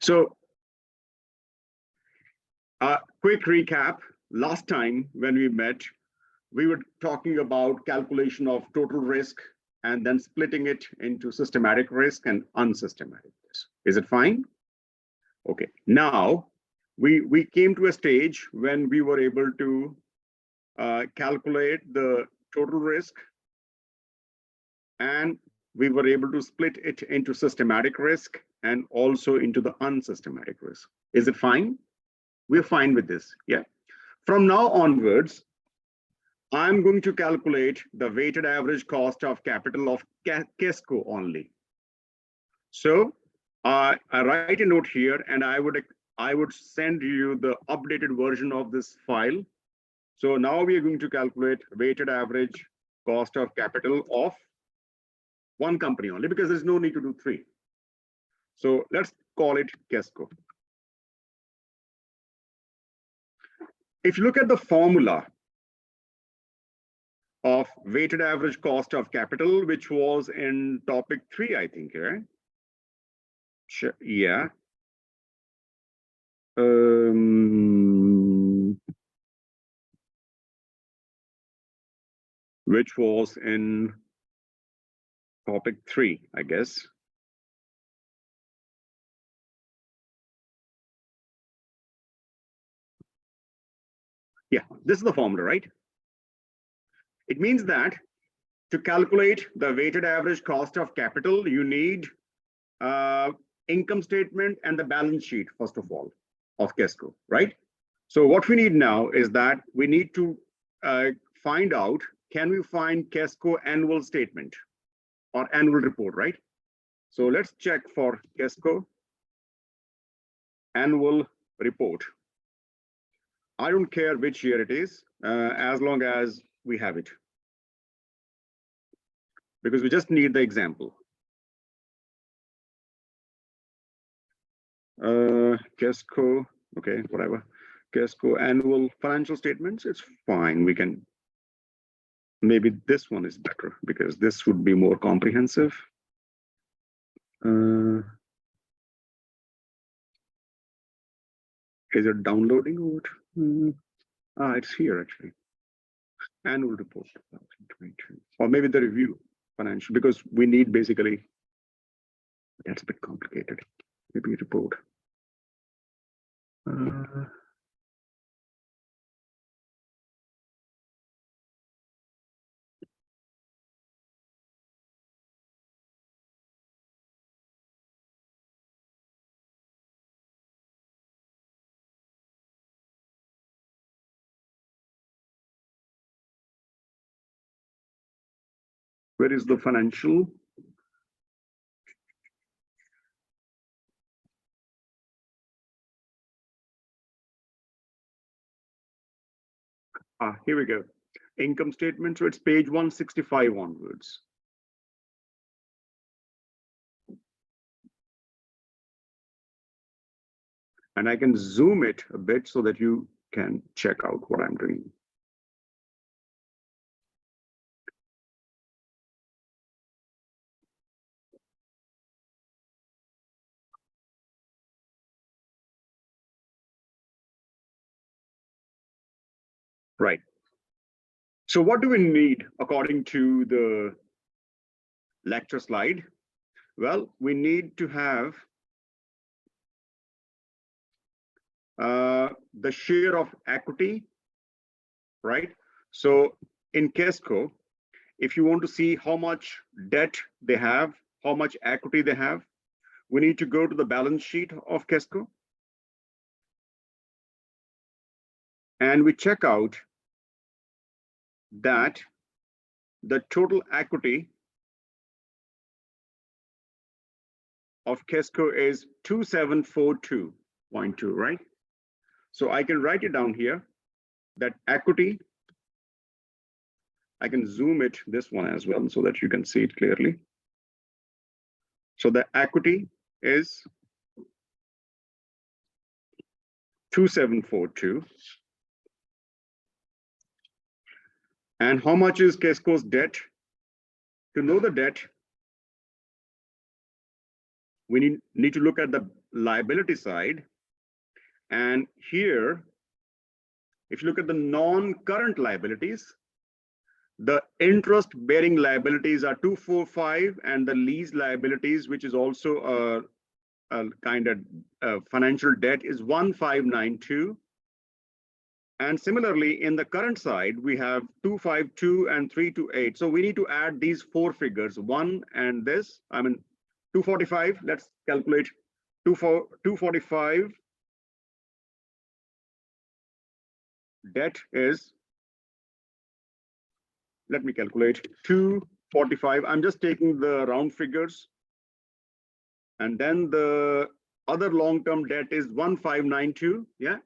So quick recap. Last time when we met, we were talking about calculation of total risk and then splitting it into systematic risk and unsystematic risk. Is it fine? Okay. Now we came to a stage when we were able to calculate the total risk, and we were able to split it into systematic risk and also into the unsystematic risk. Is it fine? We're fine with this. Yeah. From now onwards, I'm going to calculate the weighted average cost of capital of KESCO only. So I write a note here, and I would send you the updated version of this file. So now we are going to calculate weighted average cost of capital of one company only, because there's no need to do three. So let's call it KESCO. If you look at the formula of weighted average cost of capital, which was in topic 3, I think, right? Sure, yeah. Which was in topic 3, I guess. Yeah, this is the formula, right? It means that to calculate the weighted average cost of capital, you need income statement and the balance sheet, first of all, of KESCO, right? So what we need now is that we need to find out, can we find KESCO annual statement or annual report, right? So let's check for KESCO annual report. I don't care which year it is, as long as we have it, because we just need the example. KESCO, okay, whatever. KESCO annual financial statements, it's fine. We can, maybe this one is better because this would be more comprehensive. Is it downloading or what? It's here actually. Annual report 2022, or maybe the review financial, because we need basically, that's a bit complicated. Maybe report. Where is the financial? Here we go. Income statement. So it's page 165 onwards. And I can zoom it a bit so that you can check out what I'm doing. Right. So what do we need according to the lecture slide? Well, we need to have the share of equity, right? So in KESCO, if you want to see how much debt they have, how much equity they have, we need to go to the balance sheet of KESCO. And we check out that the total equity of KESCO is 2742.2, right? So I can write it down here, that equity, I can zoom it, this one as well, so that you can see it clearly. So the equity is 2742. And how much is KESCO's debt? To know the debt, we need to look at the liability side. And here, if you look at the non-current liabilities, the interest-bearing liabilities are 245, and the lease liabilities, which is also a kind of financial debt, is 1592. And similarly, in the current side, we have 252 and 328. So we need to add these four figures, one and this. I mean, 245. Let's calculate 245. Debt is, let me calculate, 245. I'm just taking the round figures. And then the other long-term debt is 1592. Yeah.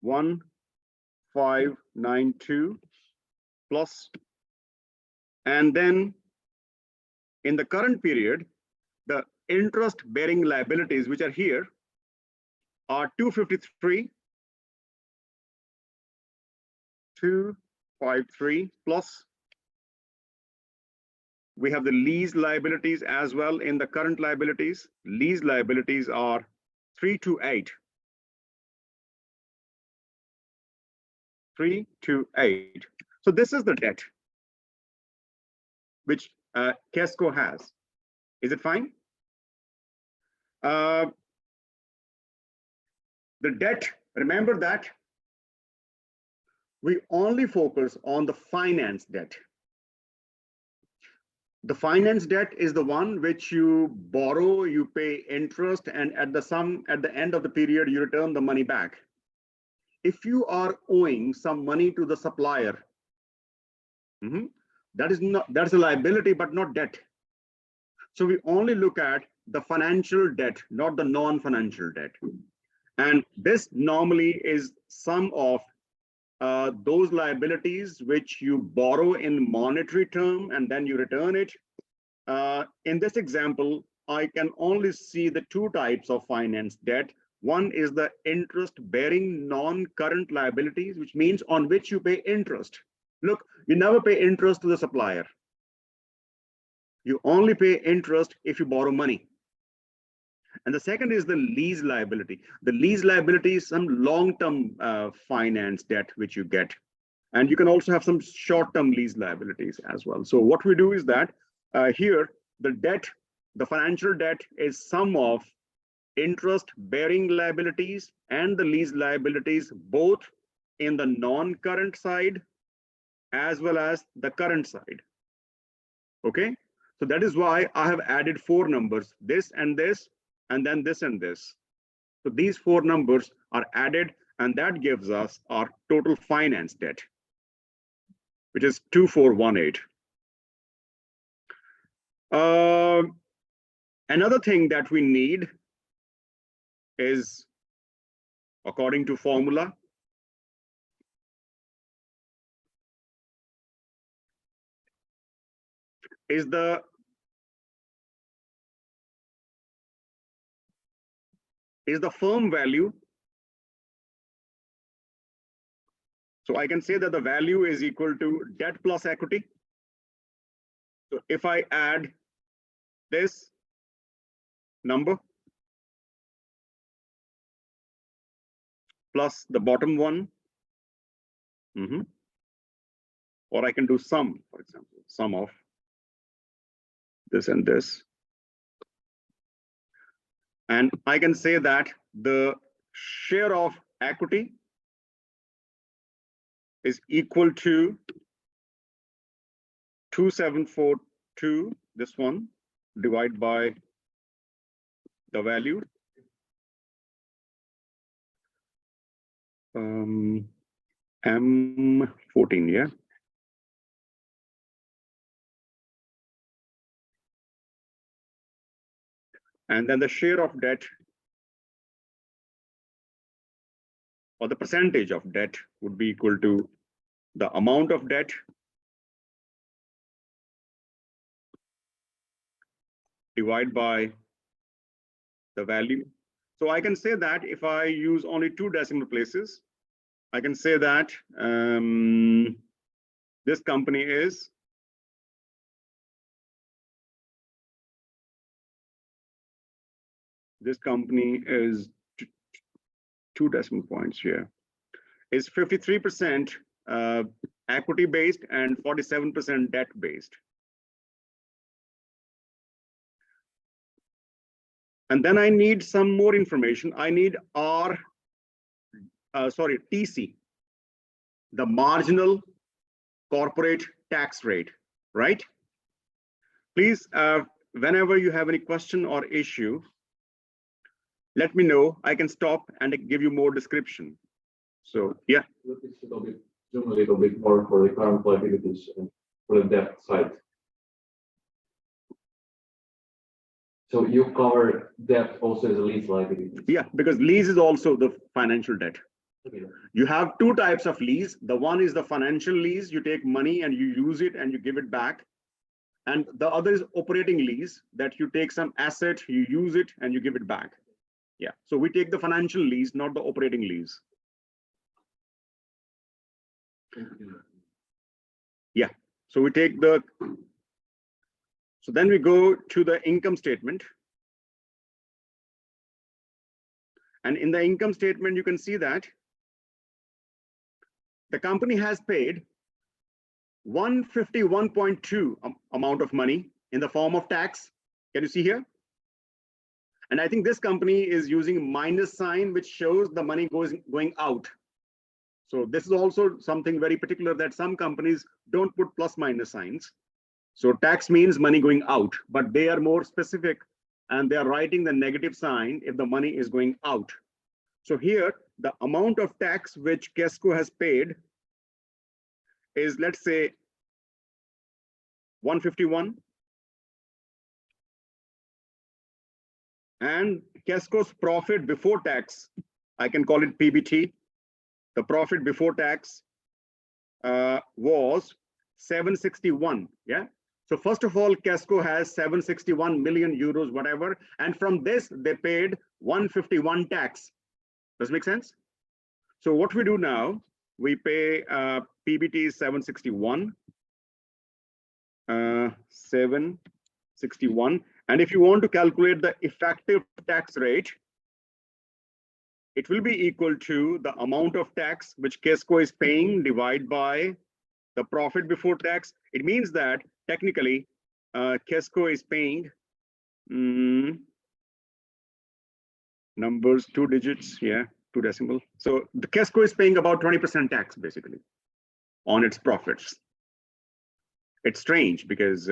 1592 plus. And then in the current period, the interest-bearing liabilities, which are here, are 253. 253 plus. We have the lease liabilities as well in the current liabilities. Lease liabilities are 328. 328. So this is the debt which Kesco has. Is it fine? The debt, remember that we only focus on the finance debt. The finance debt is the one which you borrow, you pay interest, and at the end of the period, you return the money back. If you are owing some money to the supplier, that's a liability, but not debt. So we only look at the financial debt, not the non-financial debt. And this normally is sum of those liabilities which you borrow in monetary term and then you return it. In this example, I can only see the two types of finance debt. One is the interest-bearing non-current liabilities, which means on which you pay interest. Look, you never pay interest to the supplier. You only pay interest if you borrow money. And the second is the lease liability. The lease liability is some long-term finance debt which you get. And you can also have some short-term lease liabilities as well. So what we do is that here, the debt, the financial debt is sum of interest-bearing liabilities and the lease liabilities, both in the non-current side as well as the current side. Okay, so that is why I have added four numbers, this and this, and then this and this. So these four numbers are added, and that gives us our total finance debt, which is 2418. Another thing that we need is, according to formula, is the firm value. So I can say that the value is equal to debt plus equity. So if I add this number plus the bottom one, or I can do sum, for example, sum of this and this. And I can say that the share of equity is equal to 2742, this one, divided by the value. M14, yeah. And then the share of debt, or the percentage of debt, would be equal to the amount of debt divided by the value. So I can say that if I use only two decimal places, I can say that this company is this company is 2 decimal points here, is 53% equity based and 47% debt based. And then I need some more information. I need TC, the marginal corporate tax rate, right? Please, whenever you have any question or issue, let me know. I can stop and give you more description. So, yeah. Zoom a little bit more for the current liabilities and for the debt side. So you cover debt also as a lease liability? Yeah, because lease is also the financial debt. Okay. You have two types of lease. The one is the financial lease. You take money and you use it and you give it back. And the other is operating lease, that you take some asset, you use it and you give it back. Yeah, so we take the financial lease, not the operating lease. Yeah, so we take so then we go to the income statement. And in the income statement, you can see that the company has paid 151.2 amount of money in the form of tax. Can you see here? And I think this company is using minus sign, which shows the money going out. So this is also something very particular, that some companies don't put plus minus signs. So tax means money going out, but they are more specific and they are writing the negative sign if the money is going out. So here, the amount of tax which Kesco has paid is, let's say, 151. And Kesco's profit before tax, I can call it PBT. The profit before tax was 761. Yeah. So first of all, Kesco has 761 million euros, whatever. And from this, they paid 151 tax. Does it make sense? So what we do now, we pay PBT is 761. 761. And if you want to calculate the effective tax rate, it will be equal to the amount of tax which Kesco is paying divided by the profit before tax. It means that technically Kesco is paying numbers, 2 digits, yeah, 2 decimal. So the Kesco is paying about 20% tax basically on its profits. It's strange because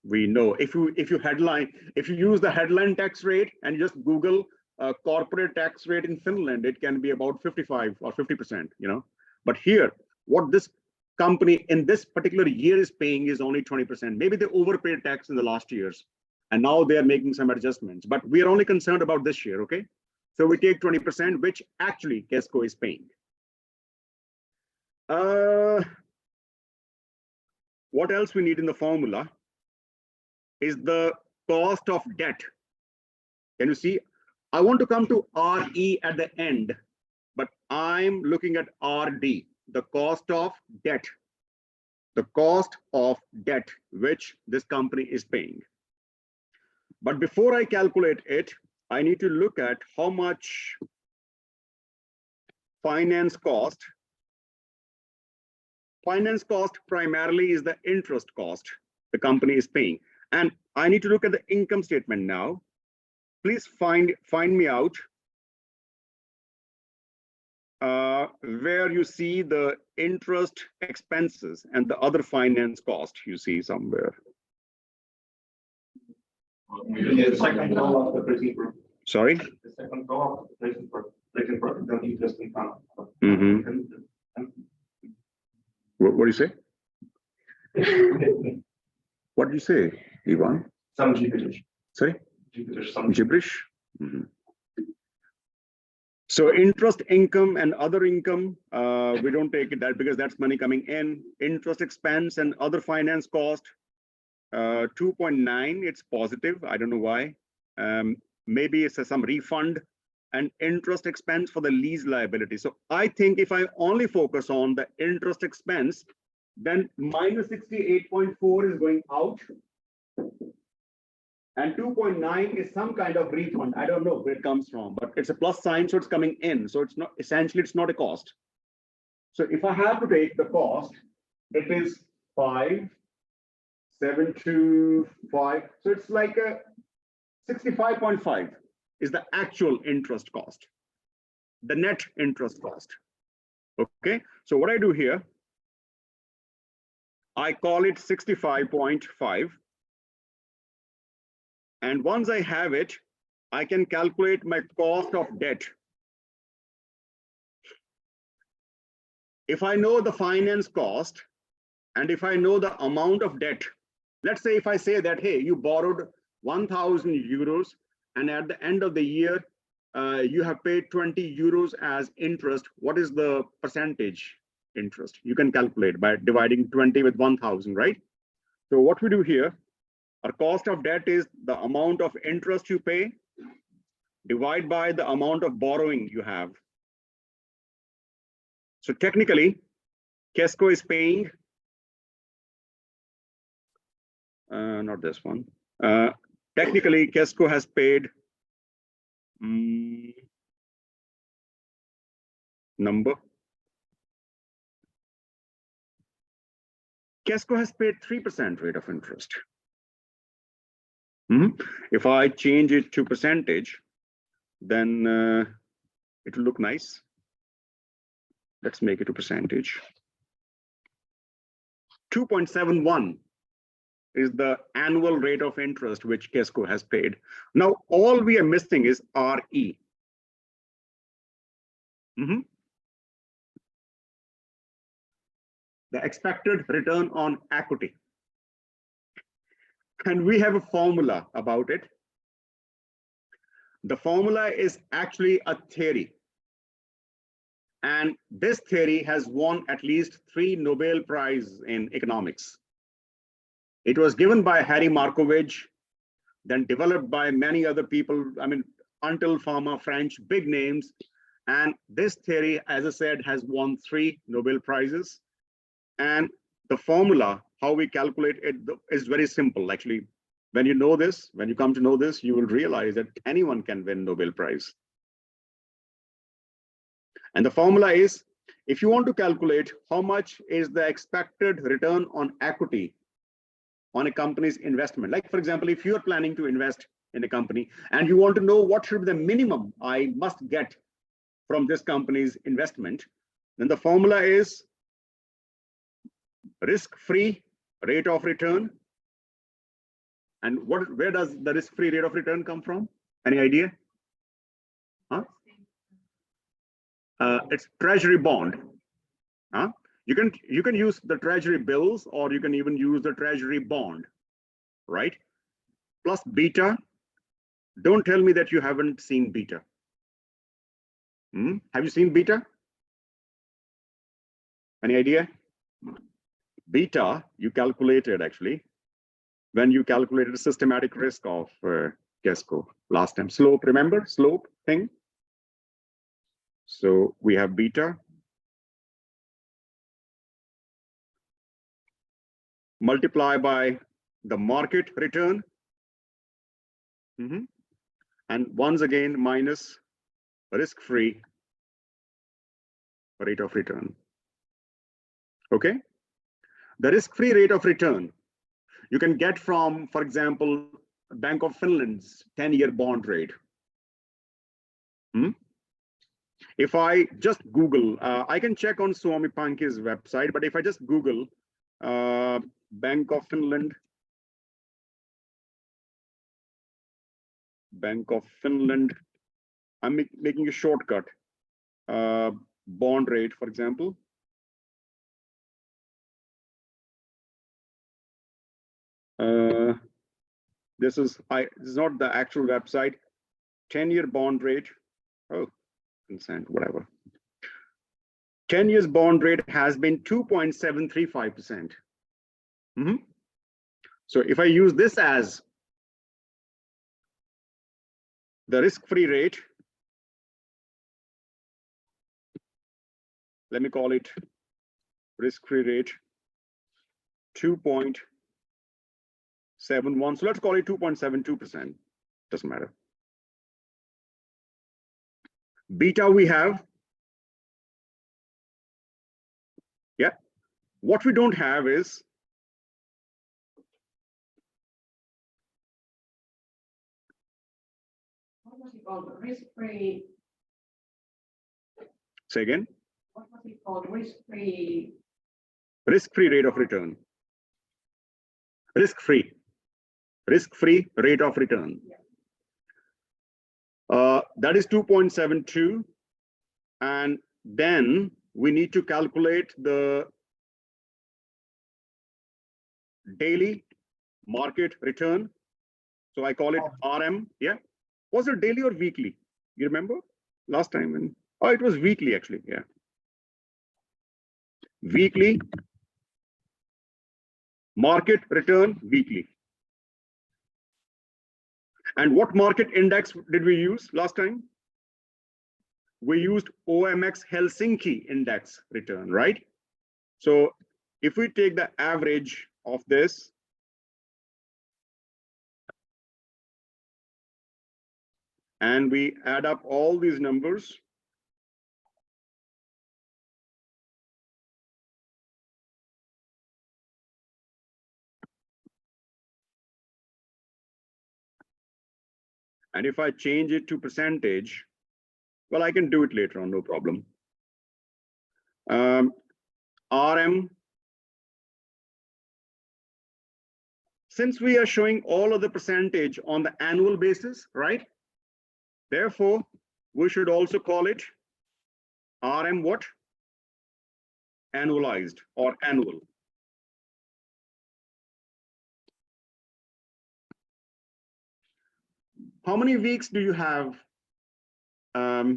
we know if you use the headline tax rate and you just Google corporate tax rate in Finland, it can be about 55 or 50%, you know. But here, what this company in this particular year is paying is only 20%. Maybe they overpaid tax in the last years, and now they are making some adjustments. But we are only concerned about this year, okay? So we take 20%, which actually Kesco is paying. What else we need in the formula is the cost of debt. Can you see? I want to come to RE at the end, but I'm looking at RD, the cost of debt. The cost of debt which this company is paying. But before I calculate it, I need to look at how much finance cost. Finance cost primarily is the interest cost the company is paying. And I need to look at the income statement now. Please find me out where you see the interest expenses and the other finance cost you see somewhere. The second row of the operating profit. Sorry? The second row of the operating profit, then interest income. What do you say? What did you say, Ivan? Some gibberish. Sorry? Gibberish. Some Gibberish? So interest income and other income, we don't take it that because that's money coming in. Interest expense and other finance cost, 2.9, it's positive. I don't know why. Maybe it's some refund and interest expense for the lease liability. So I think if I only focus on the interest expense, then minus 68.4 is going out. And 2.9 is some kind of refund. I don't know where it comes from, but it's a plus sign, so it's coming in. So it's not, essentially, it's not a cost. So if I have to take the cost, it is 5,725. So it's like a 65.5 is the actual interest cost, the net interest cost. Okay, so what I do here, I call it 65.5. And once I have it, I can calculate my cost of debt. If I know the finance cost, and if I know the amount of debt, let's say if I say that, hey, you borrowed 1,000 euros, and at the end of the year, you have paid 20 euros as interest, what is the percentage interest? You can calculate by dividing 20 with 1,000, right? So what we do here, our cost of debt is the amount of interest you pay, divide by the amount of borrowing you have. So technically, Kesco is paying, not this one. Technically, Kesco has paid number. Kesco has paid 3% rate of interest. If I change it to percentage, then it will look nice. Let's make it a percentage. 2.71 is the annual rate of interest which Kesco has paid. Now, all we are missing is RE. The expected return on equity. And we have a formula about it. The formula is actually a theory. And this theory has won at least 3 Nobel Prizes in economics. It was given by Harry Markovitch, then developed by many other people, until Pharma, French, big names. And this theory, as I said, has won 3 Nobel Prizes. And the formula, how we calculate it, is very simple. Actually, when you know this, when you come to know this, you will realize that anyone can win Nobel Prize. And the formula is, if you want to calculate how much is the expected return on equity on a company's investment, like for example, if you're planning to invest in a company and you want to know what should be the minimum I must get from this company's investment, then the formula is risk-free rate of return. And where does the risk-free rate of return come from? Any idea? Huh? It's treasury bond. Huh? You can use the treasury bills, or you can even use the treasury bond, right? Plus beta. Don't tell me that you haven't seen beta. Have you seen beta? Any idea? Beta, you calculated actually when you calculated the systematic risk of Kesco last time. Slope, remember slope thing? So we have beta multiply by the market return. And once again, minus risk-free rate of return. Okay? The risk-free rate of return you can get from, for example, Bank of Finland's 10-year bond rate. If I just Google, I can check on Suomi Pankki's website, but if I just Google Bank of Finland, I'm making a shortcut, bond rate, for example. This is not the actual website. 10-year bond rate. Oh, consent, whatever. 10 years bond rate has been 2.735%. So if I use this as the risk-free rate, let me call it risk-free rate 2.735%. 0.71. So let's call it 2.72%. Doesn't matter. Beta we have. Yeah. What we don't have is What was it called? Risk-free. Say again. What was it called? Risk-free. Risk-free rate of return. Risk-free. Risk-free rate of return. That is 2.72. And then we need to calculate the daily market return. So I call it RM. Yeah. Was it daily or weekly? You remember last time? When, oh, it was weekly actually. Yeah. Weekly market return weekly. And what market index did we use last time? We used OMX Helsinki index return, right? So if we take the average of this, and we add up all these numbers, and if I change it to percentage, well, I can do it later on, no problem. RM, since we are showing all of the percentage on the annual basis, right? Therefore, we should also call it RM what? Annualized or annual. How many weeks do you have? How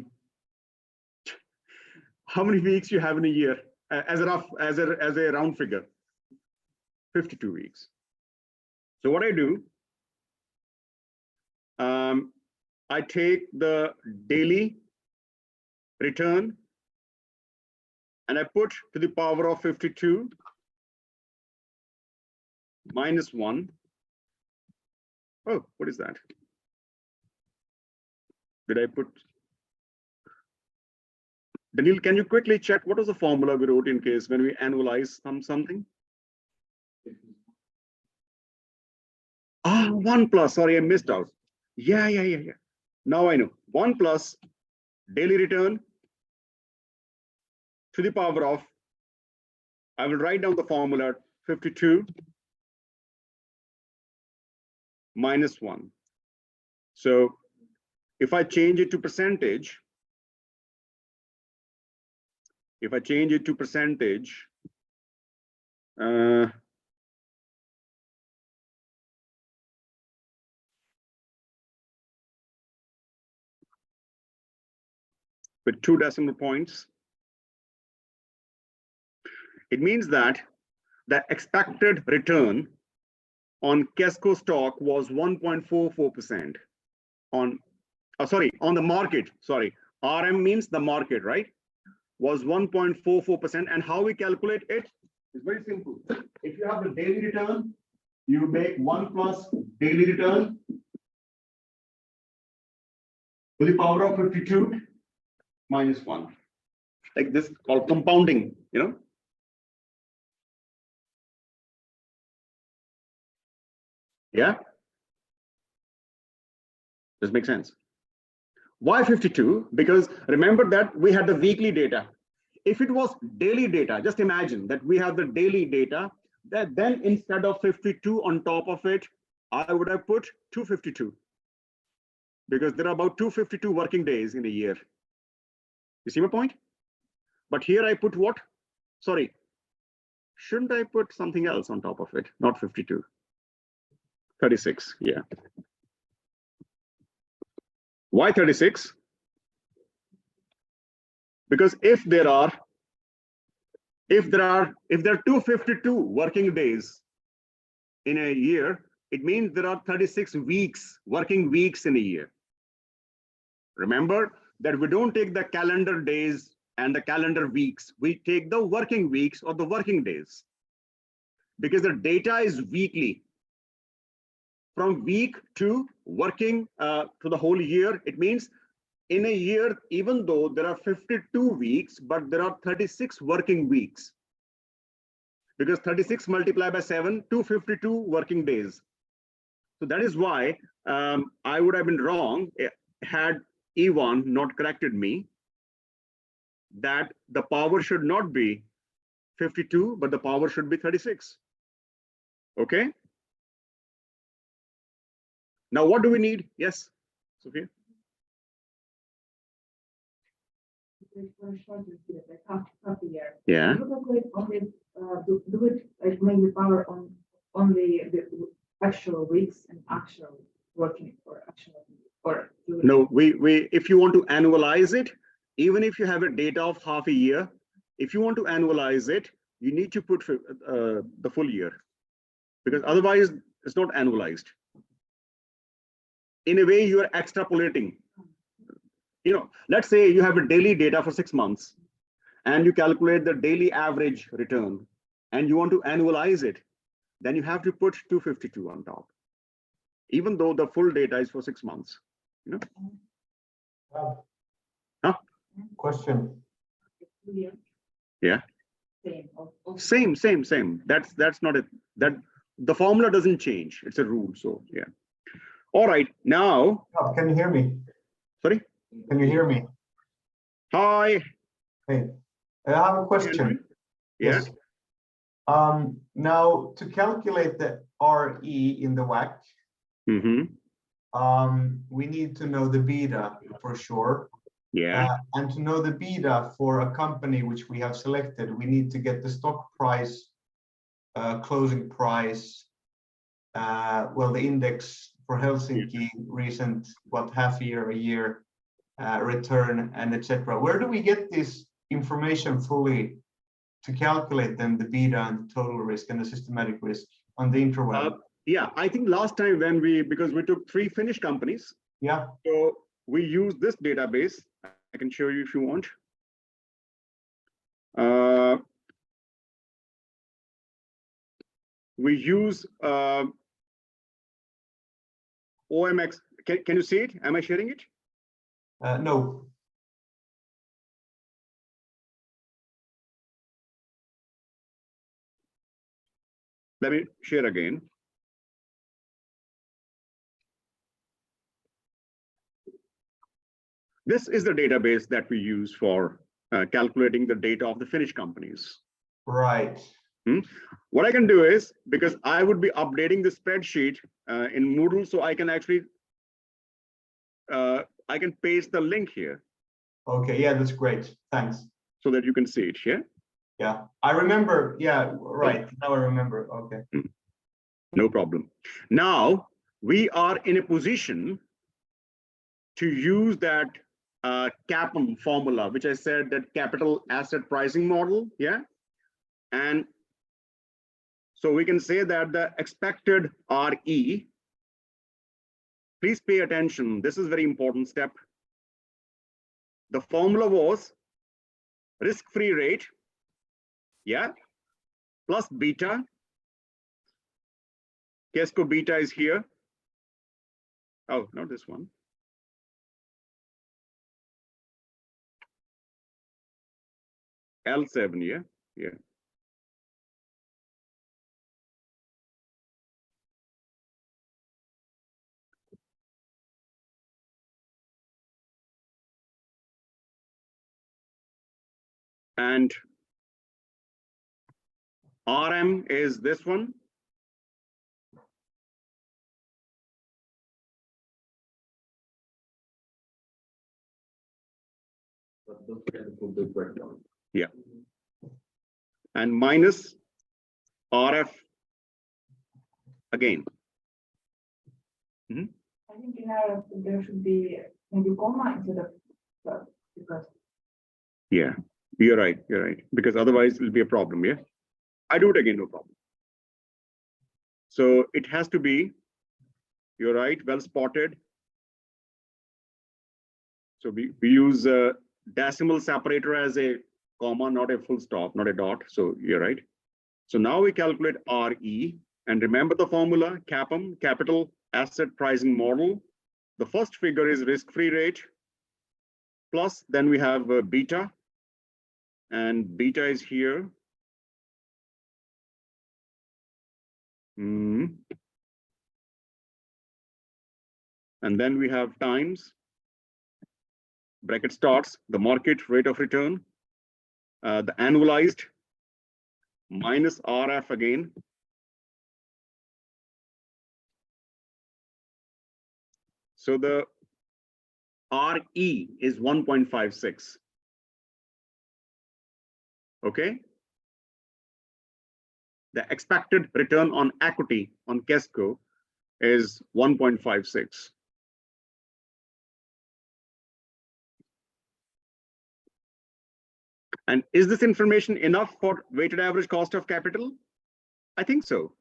many weeks you have in a year as a round figure? 52 weeks. So what I do, I take the daily return and I put to the power of 52 minus 1. Oh, what is that? Did I put? Daniel, can you quickly check what was the formula we wrote in case when we annualize something? 1 plus, sorry, I missed out. Yeah. Now I know. 1 plus daily return to the power of, I will write down the formula 52 minus 1. So if I change it to percentage, with 2 decimal points, it means that the expected return on Kesco stock was 1.44% on, on the market, RM means the market, right? Was 1.44%. And how we calculate it is very simple. If you have the daily return, you make 1 plus daily return to the power of 52 minus 1. Like this, called compounding, you know? Yeah? Does make sense? Why 52? Because remember that we had the weekly data. If it was daily data, just imagine that we have the daily data, that then instead of 52 on top of it, I would have put 252. Because there are about 252 working days in a year. You see my point? But here I put what? Sorry. Shouldn't I put something else on top of it? Not 52. 36, yeah. Why 36? Because if there are 252 working days in a year, it means there are 36 weeks, working weeks in a year. Remember that we don't take the calendar days and the calendar weeks. We take the working weeks or the working days. Because the data is weekly. from week to working to the whole year. It means in a year, even though there are 52 weeks, but there are 36 working weeks. Because 36 multiplied by 7, 252 working days. So that is why I would have been wrong had Ivan not corrected me that the power should not be 52, but the power should be 36. Okay. Now, what do we need? Yes, Sophia. For a shorter period, like half a year. Yeah. Do it only, do it like maybe power on only the actual weeks and actual working or actual or No, we if you want to annualize it, even if you have a data of half a year, if you want to annualize it, you need to put the full year, because otherwise it's not annualized. In a way, you are extrapolating. You know, let's say you have a daily data for 6 months and you calculate the daily average return and you want to annualize it, then you have to put 252 on top, even though the full data is for 6 months. You know? Huh? Question. Yeah. Same. That's not it. That the formula doesn't change. It's a rule. So yeah. All right. Now. Can you hear me? Sorry. Can you hear me? Hi. Hey, I have a question. Yeah. Yes. Now to calculate the RE in the WACC, we need to know the beta for sure. Yeah. And to know the beta for a company which we have selected, we need to get the stock price, closing price, well, the index for Helsinki, recent, what, half a year return, and etc. Where do we get this information fully to calculate then the beta and the total risk and the systematic risk on the interval? Yeah, I think last time when because we took 3 Finnish companies. Yeah. So we use this database. I can show you if you want. We use OMX. Can you see it? Am I sharing it? No. Let me share again. This is the database that we use for calculating the data of the Finnish companies. Right. What I can do is, because I would be updating the spreadsheet in Moodle, so I can actually I can paste the link here. Okay, yeah, that's great. Thanks. So that you can see it, yeah? Yeah, I remember. Yeah, right. Now I remember. Okay. No problem. Now we are in a position to use that CAPM formula, which I said, that capital asset pricing model, yeah? And so we can say that the expected RE, please pay attention. This is very important step. The formula was risk-free rate, yeah, plus beta. Kesco beta is here. Oh, not this one. L7, yeah, yeah. And RM is this one. But don't forget to put the breakdown. Yeah. And minus RF again. I think there should be maybe comma instead of plus, because Yeah, you're right. You're right. Because otherwise it'll be a problem. Yeah. I do it again, no problem. So it has to be, you're right, well spotted. So we use a decimal separator as a comma, not a full stop, not a dot. So you're right. So now we calculate RE, and remember the formula, CAPM, capital asset pricing model. The first figure is risk-free rate, plus then we have beta, and beta is here. And then we have times, bracket starts, the market rate of return, the annualized, minus RF again. So the RE is 1.56. Okay. The expected return on equity on Kesco is 1.56. And is this information enough for weighted average cost of capital? I think so.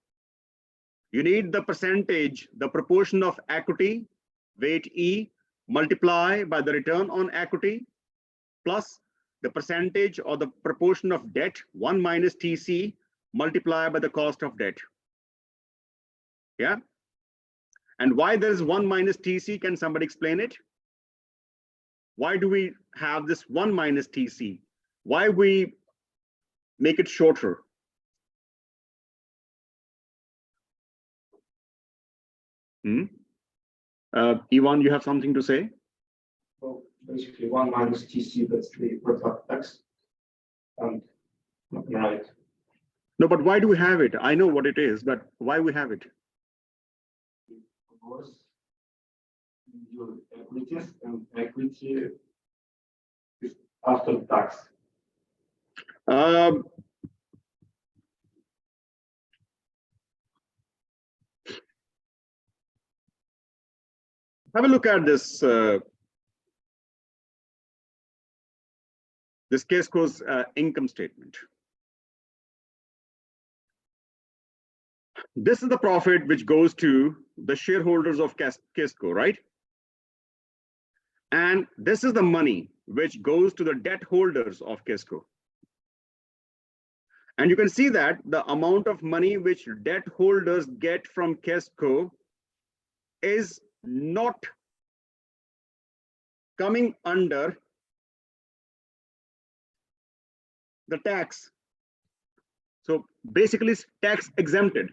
You need the percentage, the proportion of equity, weight E, multiply by the return on equity, plus the percentage or the proportion of debt, 1 minus TC, multiply by the cost of debt. Yeah. And why there is 1 minus TC, can somebody explain it? Why do we have this 1 minus TC? Why we make it shorter? Ivan, you have something to say? Well, basically 1 minus TC, that's the product tax. And right. No, but why do we have it? I know what it is, but why we have it? Of course, your equities, and equity is after tax. Have a look at this this Kesco's income statement. This is the profit which goes to the shareholders of Kesco, right? And this is the money which goes to the debt holders of Kesco. And you can see that the amount of money which debt holders get from Kesco is not coming under the tax. So basically it's tax exempted.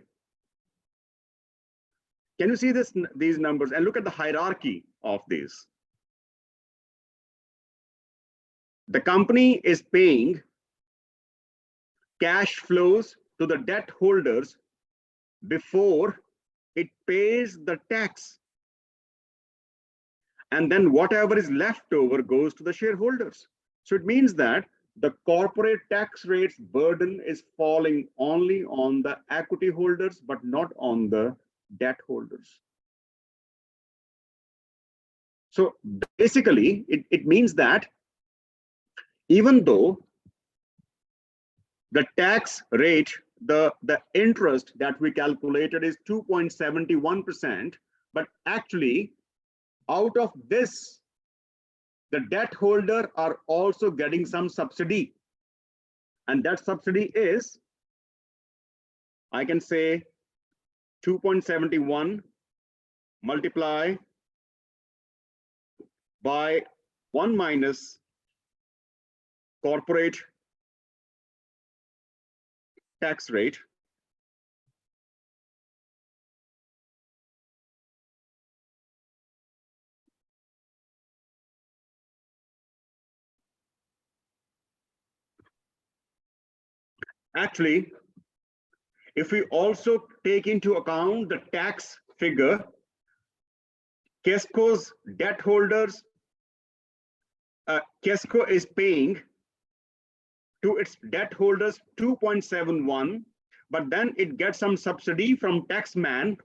Can you see these numbers and look at the hierarchy of these? The company is paying cash flows to the debt holders before it pays the tax. And then whatever is left over goes to the shareholders. So it means that the corporate tax rates burden is falling only on the equity holders, but not on the debt holders. So basically, it means that even though the tax rate, the interest that we calculated is 2.71%, but actually out of this, the debt holder are also getting some subsidy. And that subsidy is, I can say 2.71 multiply by 1 minus corporate tax rate. Actually, if we also take into account the tax figure, Kesco's debt holders, Kesco is paying to its debt holders 2.71, but then it gets some subsidy from taxman,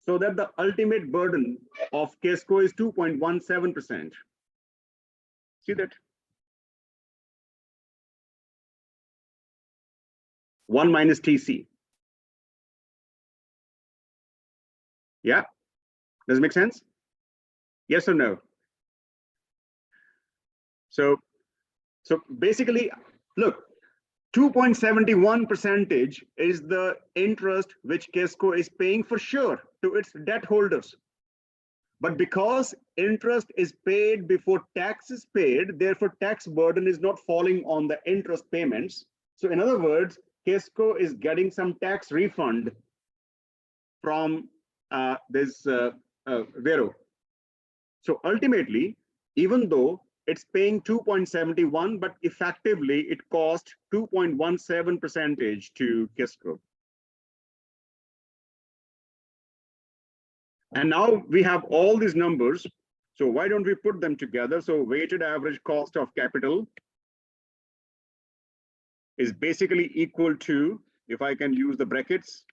so that the ultimate burden of Kesco is 2.17%. See that? 1 minus TC. Yeah, does it make sense? Yes or no? So basically, look, 2.71% is the interest which Kesco is paying for sure. to its debt holders. But because interest is paid before tax is paid, therefore tax burden is not falling on the interest payments. So in other words, KESCO is getting some tax refund from this Vero. So ultimately, even though it's paying 2.71, but effectively it cost 2.17% to KESCO. And now we have all these numbers. So why don't we put them together? So weighted average cost of capital is basically equal to, if I can use the brackets,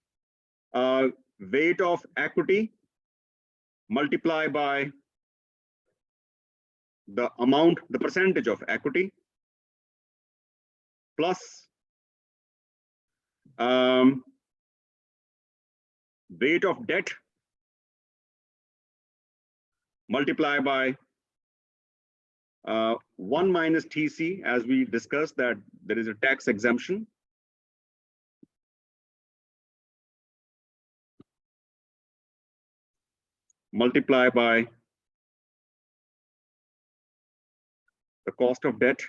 weight of equity multiplied by the amount, the percentage of equity, plus weight of debt multiplied by 1 minus TC, as we discussed that there is a tax exemption. Multiply by the cost of debt,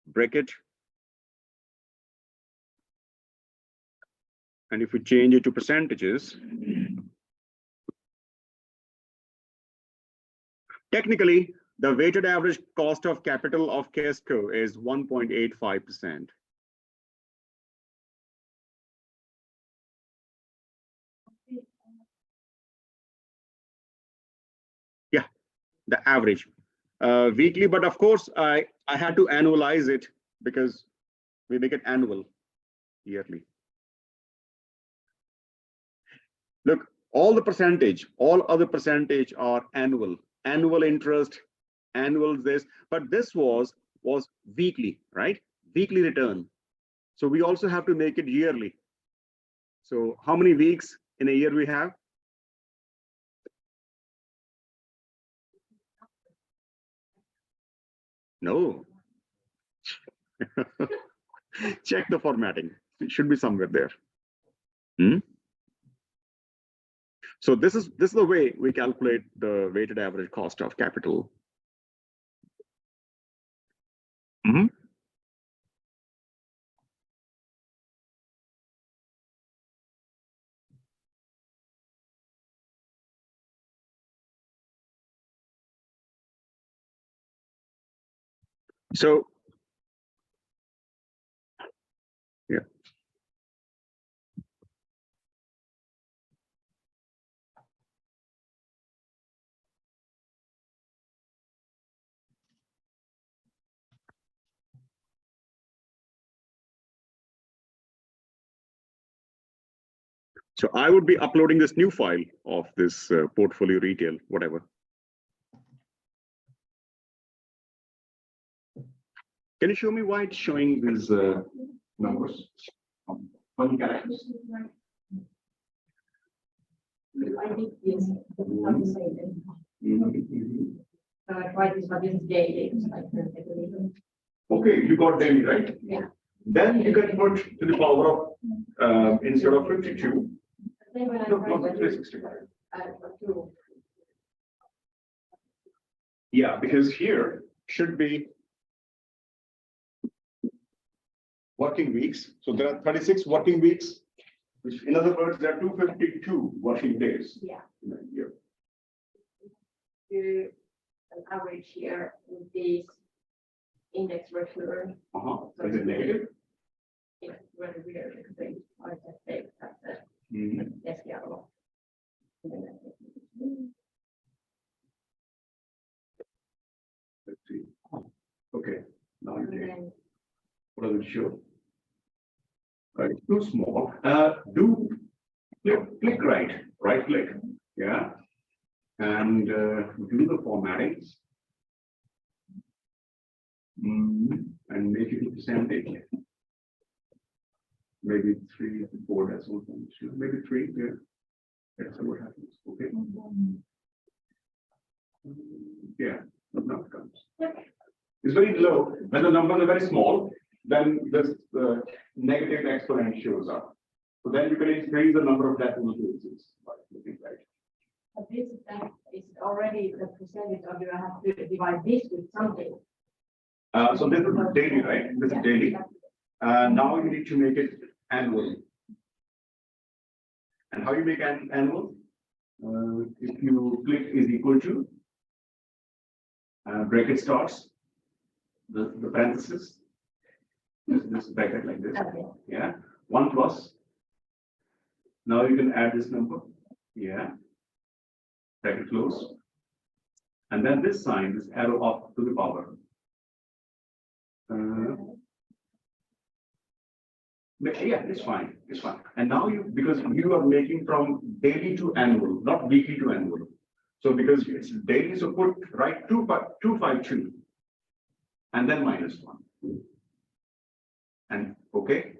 bracket. And if we change it to percentages, technically, the weighted average cost of capital of KESCO is 1.85%. Yeah, the average. Weekly, but of course, I had to annualize it because we make it annual, yearly. Look, all the percentage, all other percentage are annual interest, annual this, but this was weekly, right? Weekly return. So we also have to make it yearly. So how many weeks in a year we have? No. Check the formatting. It should be somewhere there. So this is the way we calculate the weighted average cost of capital. So yeah. So I would be uploading this new file of this portfolio retail, whatever. Can you show me why it's showing these numbers? Funny characters. I think yes, how to say it. So I tried this, but this is daily. Okay, you got daily, right? Yeah. Then you can put to the power of instead of 52. Then when I No, tried not to 365. do, Yeah, because here should be working weeks. So there are 36 working weeks, which in other words, there are 252 working days yeah, in a year. do an average here with this index reference. Is it negative? It's very weird because I just say that's it. Yes, yeah. Let's see. Okay, now you And take. then What does it show? Right, too small. Do click right click, yeah, and do the formatting, and make it a percentage. Maybe 3, 4 decimal points. Maybe 3. Yeah, let's see what happens. Okay. Yeah, now it comes. It's very low. When the numbers are very small, then this negative exponent shows up. So then you can increase the number of decimal places by looking right. But this is already the percentage, or do I have to divide this with something? So this is daily, right? This is daily. Now you need to make it annual. And how you make an annual? If you click is equal to, bracket starts, the parenthesis, this bracket like this, Okay. yeah, 1 plus. Now you can add this number, yeah, bracket close. And then this sign, this arrow up to the power. Yeah, it's fine, it's fine. And now because you are making from daily to annual, not weekly to annual. So because it's daily, so put right 252 and then -1. And okay.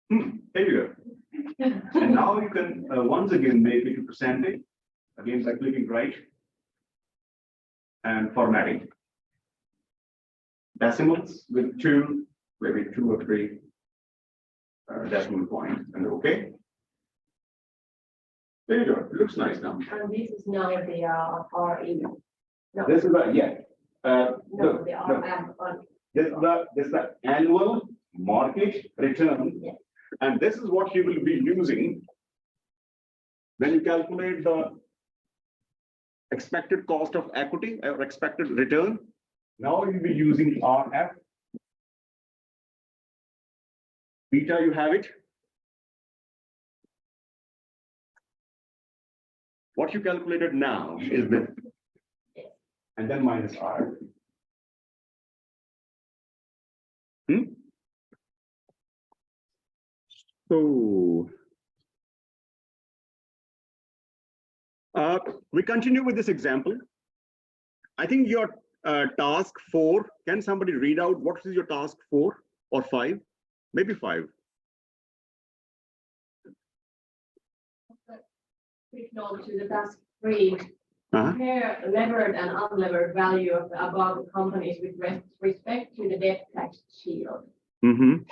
There you go. And now you can once again make it to percentage, again by clicking right and formatting. Decimals with 2, maybe 2 or 3 decimal points, and okay. There you go. It looks nice now. And this is now the RE. No, This is the no, look, the look. RM on. This is the annual market return, Yeah. and this is what you will be using when you calculate the expected cost of equity or expected return. Now you'll be using RF. Beta, you have it. What you calculated now is this, and then minus R. So we continue with this example. I think your task 4, can somebody read out what is your task 4 or 5? Maybe 5. Quick note to the task 3. Uh-huh. Compare levered and unlevered value of the above companies with respect to the debt tax shield. Mm-hmm.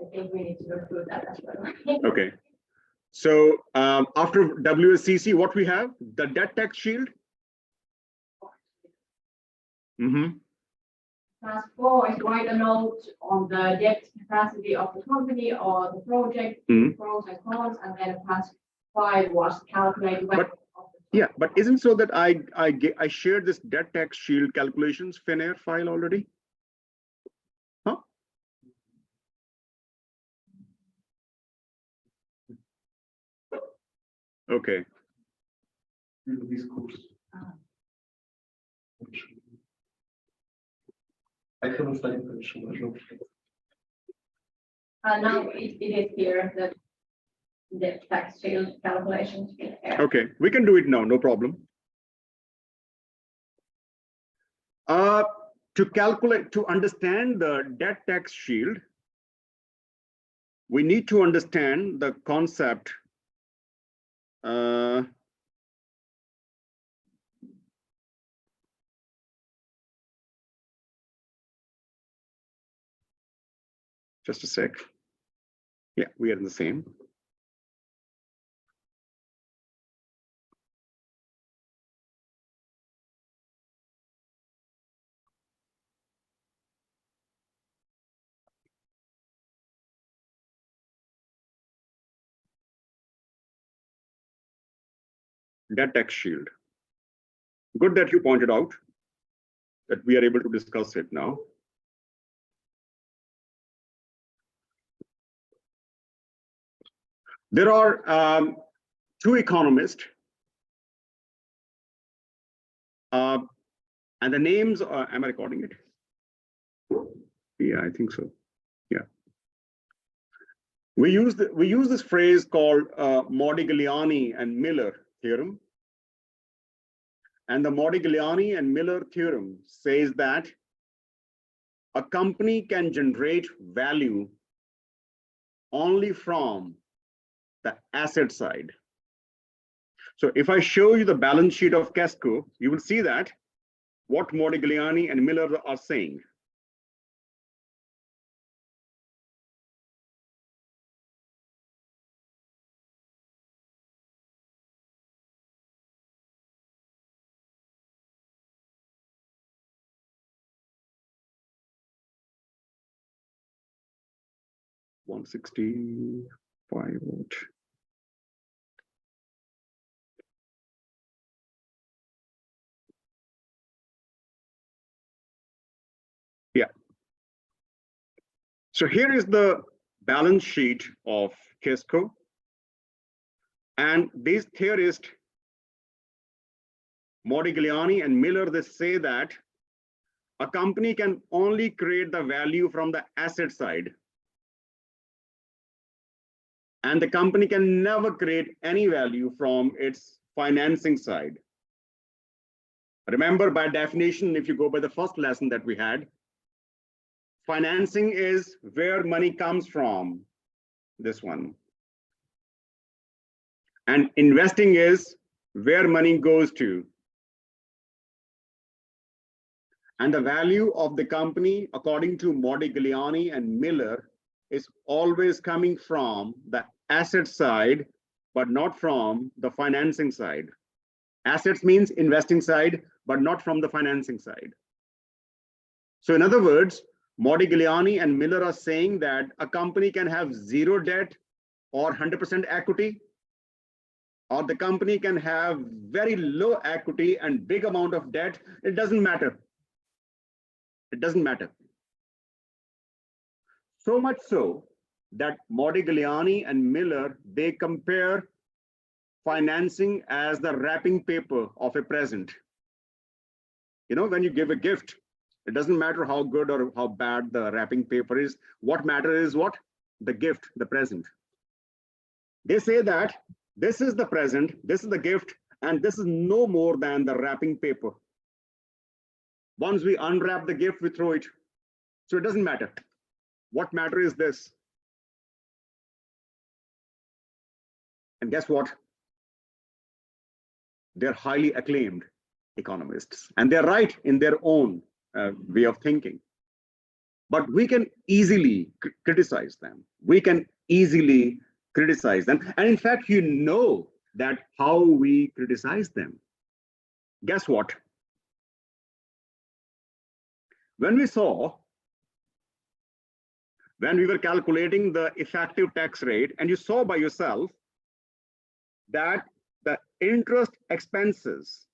I think we need to go through that as well. Okay. So after WACC, what we have? The debt tax shield. Mm-hmm. Task 4 is write a note on the debt capacity of the company or the project, pros and cons, and then task 5 was calculate. Yeah, but isn't so that I shared this debt tax shield calculations FinAir file already? Huh? Okay. This course. I haven't studied permission. Now it is here that the tax shield calculations. Okay, we can do it now, no problem. To understand the debt tax shield, we need to understand the concept. Just a sec. Yeah, we are in the same. Debt tax shield. Good that you pointed out that we are able to discuss it now. There are 2 economists, and the names are, am I recording it? Yeah, I think so. Yeah. We use this phrase called Modigliani and Miller theorem. And the Modigliani and Miller theorem says that a company can generate value only from the asset side. So if I show you the balance sheet of Casco, you will see that what Modigliani and Miller are saying. 165 volt. Yeah. So here is the balance sheet of Kisco. And these theorists, Modigliani and Miller, they say that a company can only create the value from the asset side. And the company can never create any value from its financing side. Remember, by definition, if you go by the first lesson that we had, financing is where money comes from, this one. And investing is where money goes to. And the value of the company, according to Modigliani and Miller, is always coming from the asset side, but not from the financing side. Assets means investing side, but not from the financing side. So in other words, Modigliani and Miller are saying that a company can have zero debt or 100% equity, or the company can have very low equity and big amount of debt. It doesn't matter. It doesn't matter. So much so that Modigliani and Miller, they compare financing as the wrapping paper of a present. You know, when you give a gift, it doesn't matter how good or how bad the wrapping paper is. What matters is what? The gift, the present. They say that this is the present, this is the gift, and this is no more than the wrapping paper. Once we unwrap the gift, we throw it. So it doesn't matter. What matters is this. And guess what? They're highly acclaimed economists, and they're right in their own way of thinking. But we can easily criticize them. We can easily criticize them. And in fact, you know that how we criticize them. Guess what? When we were calculating the effective tax rate, and you saw by yourself that the interest expenses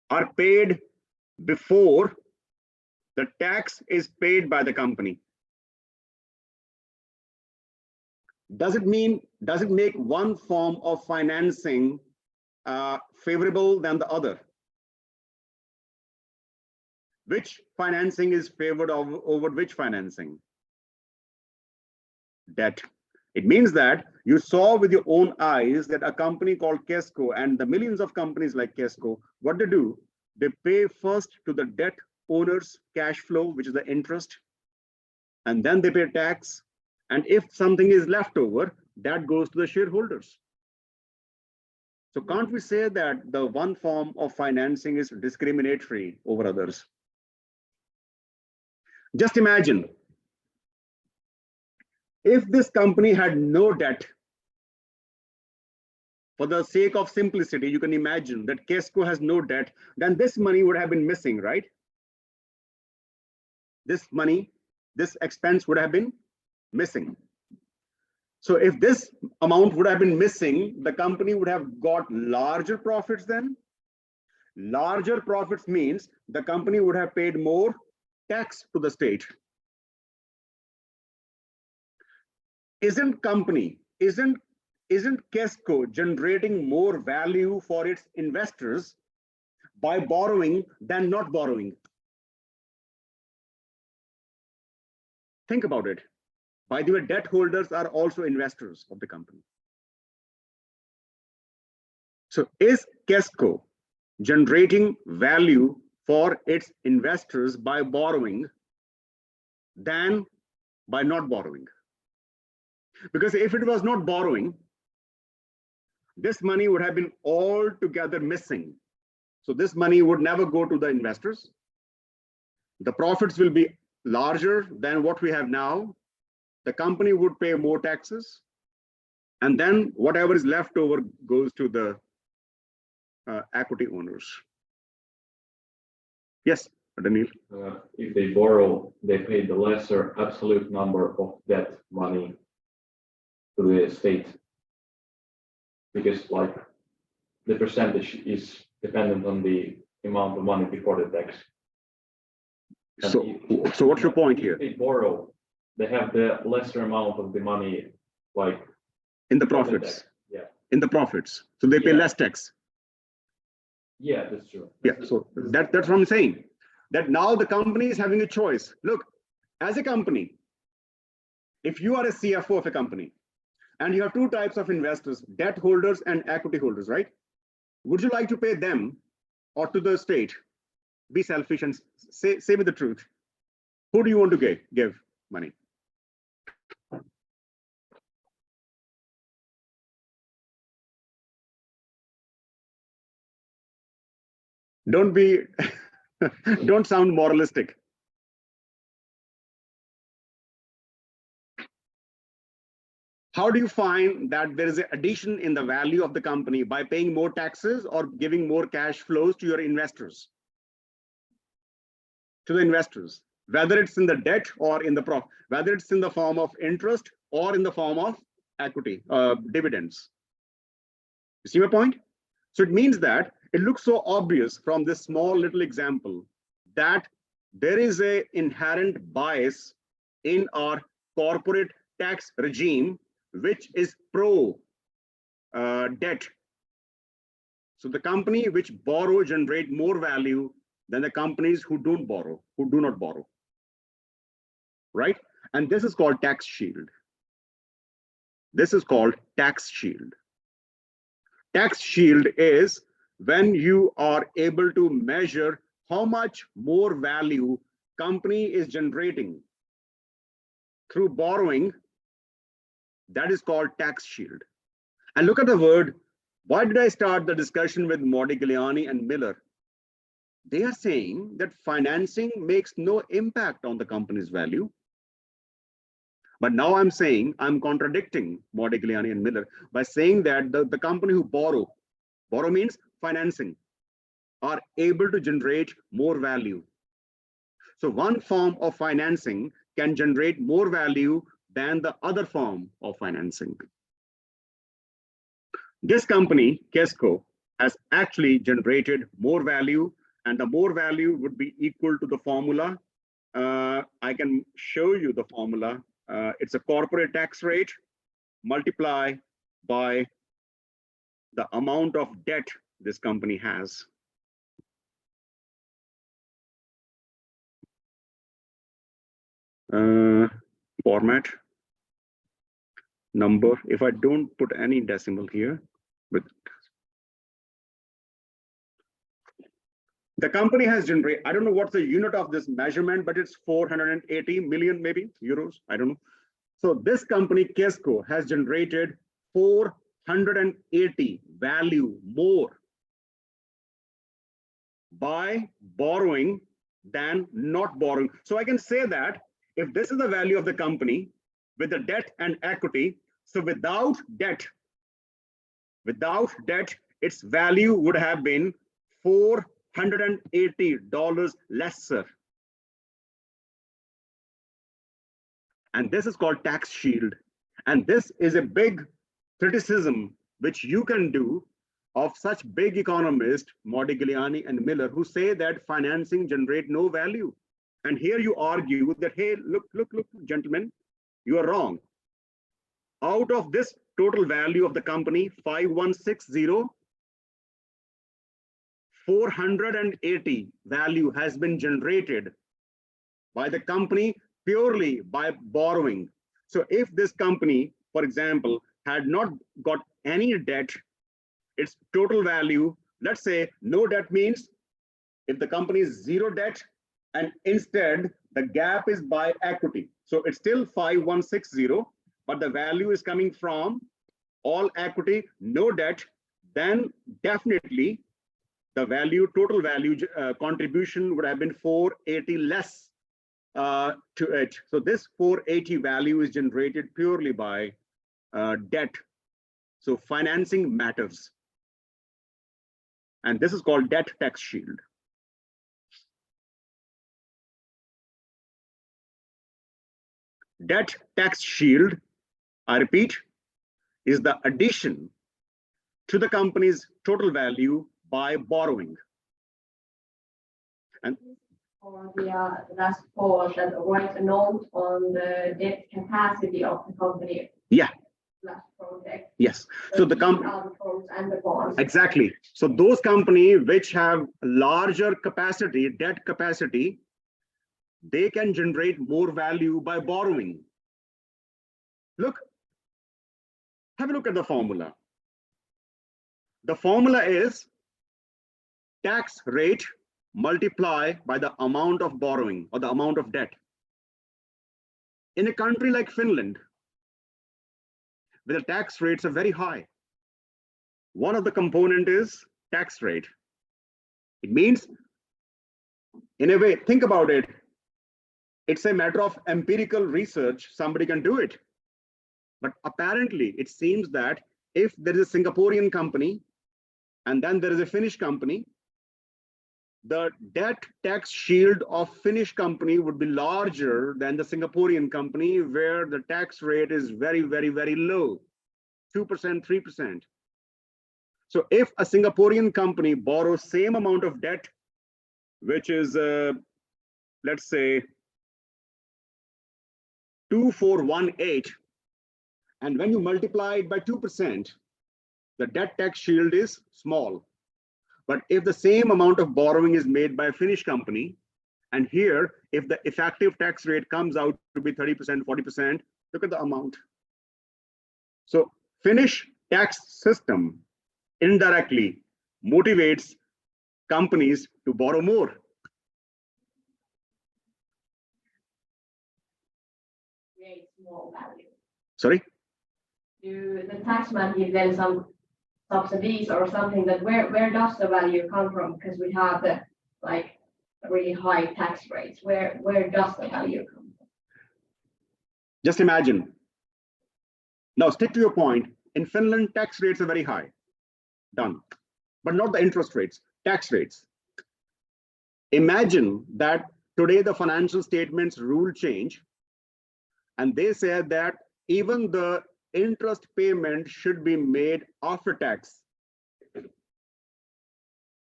are paid before the tax is paid by the company. Does it make one form of financing favorable than the other? Which financing is favored over which financing? Debt. It means that you saw with your own eyes that a company called Kisco and the millions of companies like Kisco, what they do, they pay first to the debt owner's cash flow, which is the interest, and then they pay tax. And if something is left over, that goes to the shareholders. So can't we say that the one form of financing is discriminatory over others? Just imagine, if this company had no debt, for the sake of simplicity, you can imagine that Kisco has no debt, then this money would have been missing, right? This money, this expense would have been missing. So if this amount would have been missing, the company would have got larger profits then. Larger profits means the company would have paid more tax to the state. Isn't Kisco generating more value for its investors by borrowing than not borrowing? Think about it. By the way, debt holders are also investors of the company. So is Kisco generating value for its investors by borrowing than by not borrowing? Because if it was not borrowing, this money would have been altogether missing. So this money would never go to the investors. The profits will be larger than what we have now. The company would pay more taxes. And then whatever is left over goes to the equity owners. Yes, Daniel? If they borrow, they pay the lesser absolute number of debt money to the state. Because like the percentage is dependent on the amount of money before the tax. And So what's your point here? If they borrow, they have the lesser amount of the money, like In the before the profits. tax. Yeah, In the profits. So they pay Yeah. less tax. yeah, that's true. Yeah, so that's what I'm saying. That now the company is having a choice. Look, as a company, if you are a CFO of a company and you have two types of investors, debt holders and equity holders, right? Would you like to pay them or to the state? Be selfish and say me the truth. Who do you want to give money? Don't be, don't sound moralistic. How do you find that there is an addition in the value of the company by paying more taxes or giving more cash flows to your investors? To the investors, whether it's in the debt or in the profit, whether it's in the form of interest or in the form of equity, dividends. You see my point? So it means that it looks so obvious from this small little example that there is an inherent bias in our corporate tax regime, which is pro debt. So the company which borrow generate more value than the companies who don't borrow, who do not borrow, right? And this is called tax shield. This is called tax shield. Tax shield is when you are able to measure how much more value company is generating through borrowing. That is called tax shield. And look at the word. Why did I start the discussion with Modigliani and Miller? They are saying that financing makes no impact on the company's value. But now I'm saying, I'm contradicting Modigliani and Miller by saying that the company who borrow means financing, are able to generate more value. So one form of financing can generate more value than the other form of financing. This company, Kesco, has actually generated more value, and the more value would be equal to the formula. I can show you the formula. It's a corporate tax rate multiply by the amount of debt this company has. Format, number, if I don't put any decimal here, but the company has generated, I don't know what's the unit of this measurement, but it's 480 million maybe euros, I don't know. So this company, Kesco, has generated 480 value more by borrowing than not borrowing. So I can say that if this is the value of the company with the debt and equity, so without debt, its value would have been $480 lesser. And this is called tax shield. And this is a big criticism which you can do of such big economists, Modigliani and Miller, who say that financing generate no value. And here you argue that, hey, look, gentlemen, you are wrong. Out of this total value of the company, 5160, 480 value has been generated by the company purely by borrowing. So if this company, for example, had not got any debt, its total value, let's say no debt means if the company is zero debt and instead the gap is by equity. So it's still 5160, but the value is coming from all equity, no debt, then definitely the value, total value contribution would have been 480 less to it. So this 480 value is generated purely by debt. So financing matters. And this is called debt tax shield. Debt tax shield, I repeat, is the addition to the company's total value by borrowing. And Or the last pause and write a note on the debt capacity of the company. yeah, Last project. yes. So the company, And the bonds. exactly. So those companies which have larger capacity, debt capacity, they can generate more value by borrowing. Look, have a look at the formula. The formula is tax rate multiply by the amount of borrowing or the amount of debt. In a country like Finland, where the tax rates are very high, one of the component is tax rate. It means, in a way, think about it. It's a matter of empirical research. Somebody can do it. But apparently, it seems that if there is a Singaporean company and then there is a Finnish company, the debt tax shield of Finnish company would be larger than the Singaporean company, where the tax rate is very, very, very low, 2%, 3%. So if a Singaporean company borrows same amount of debt, which is, let's say, 2418, and when you multiply it by 2%, the debt tax shield is small. But if the same amount of borrowing is made by a Finnish company, and here, if the effective tax rate comes out to be 30%, 40%, look at the amount. So Finnish tax system indirectly motivates companies to borrow more. Create more value. Sorry? Do the taxman give them some subsidies or something that where does the value come from? Because we have the like really high tax rates. Where does the value come from? Just imagine. Now stick to your point. In Finland, tax rates are very high. Done. But not the interest rates, tax rates. Imagine that today the financial statements rule change, and they said that even the interest payment should be made after tax.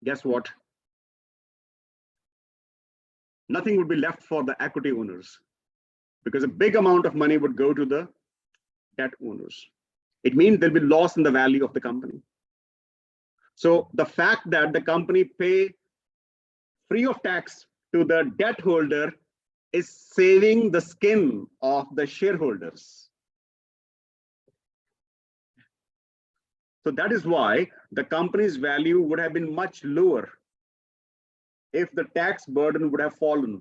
Guess what? Nothing would be left for the equity owners, because a big amount of money would go to the debt owners. It means there'll be loss in the value of the company. So the fact that the company pay free of tax to the debt holder is saving the skin of the shareholders. So that is why the company's value would have been much lower if the tax burden would have fallen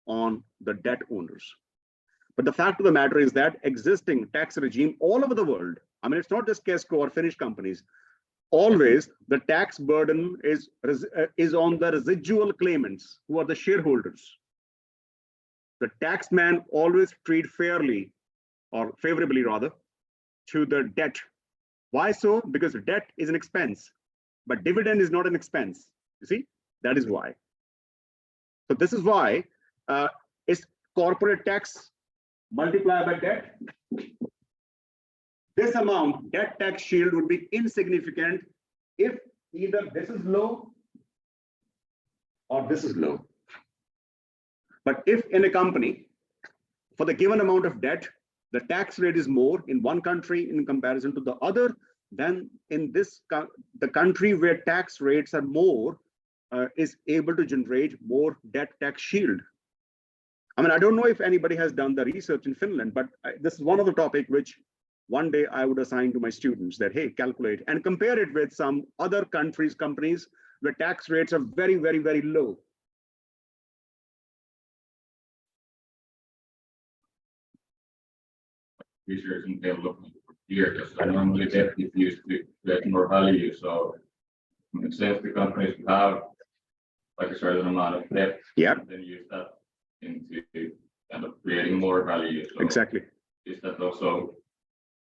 on the debt owners. But the fact of the matter is that existing tax regime all over the world, I mean, it's not just Kesko or Finnish companies, always the tax burden is on the residual claimants, who are the shareholders. The taxman always treat fairly, or favorably rather, to the debt. Why so? Because debt is an expense, but dividend is not an expense. You see, that is why. So this is why is corporate tax multiplied by debt. This amount, debt tax shield, would be insignificant if either this is low or this is low. But if in a company, for the given amount of debt, the tax rate is more in one country in comparison to the other, then in this the country where tax rates are more is able to generate more debt tax shield. I mean, I don't know if anybody has done the research in Finland, but this is one of the topics which one day I would assign to my students, that, hey, calculate and compare it with some other countries, companies where tax rates are very, very, very low. Research and development for years, so normally debt is used to get more value. So it says the companies have like a certain amount of debt, Yeah, and then use that into kind of creating more value. So exactly. is that also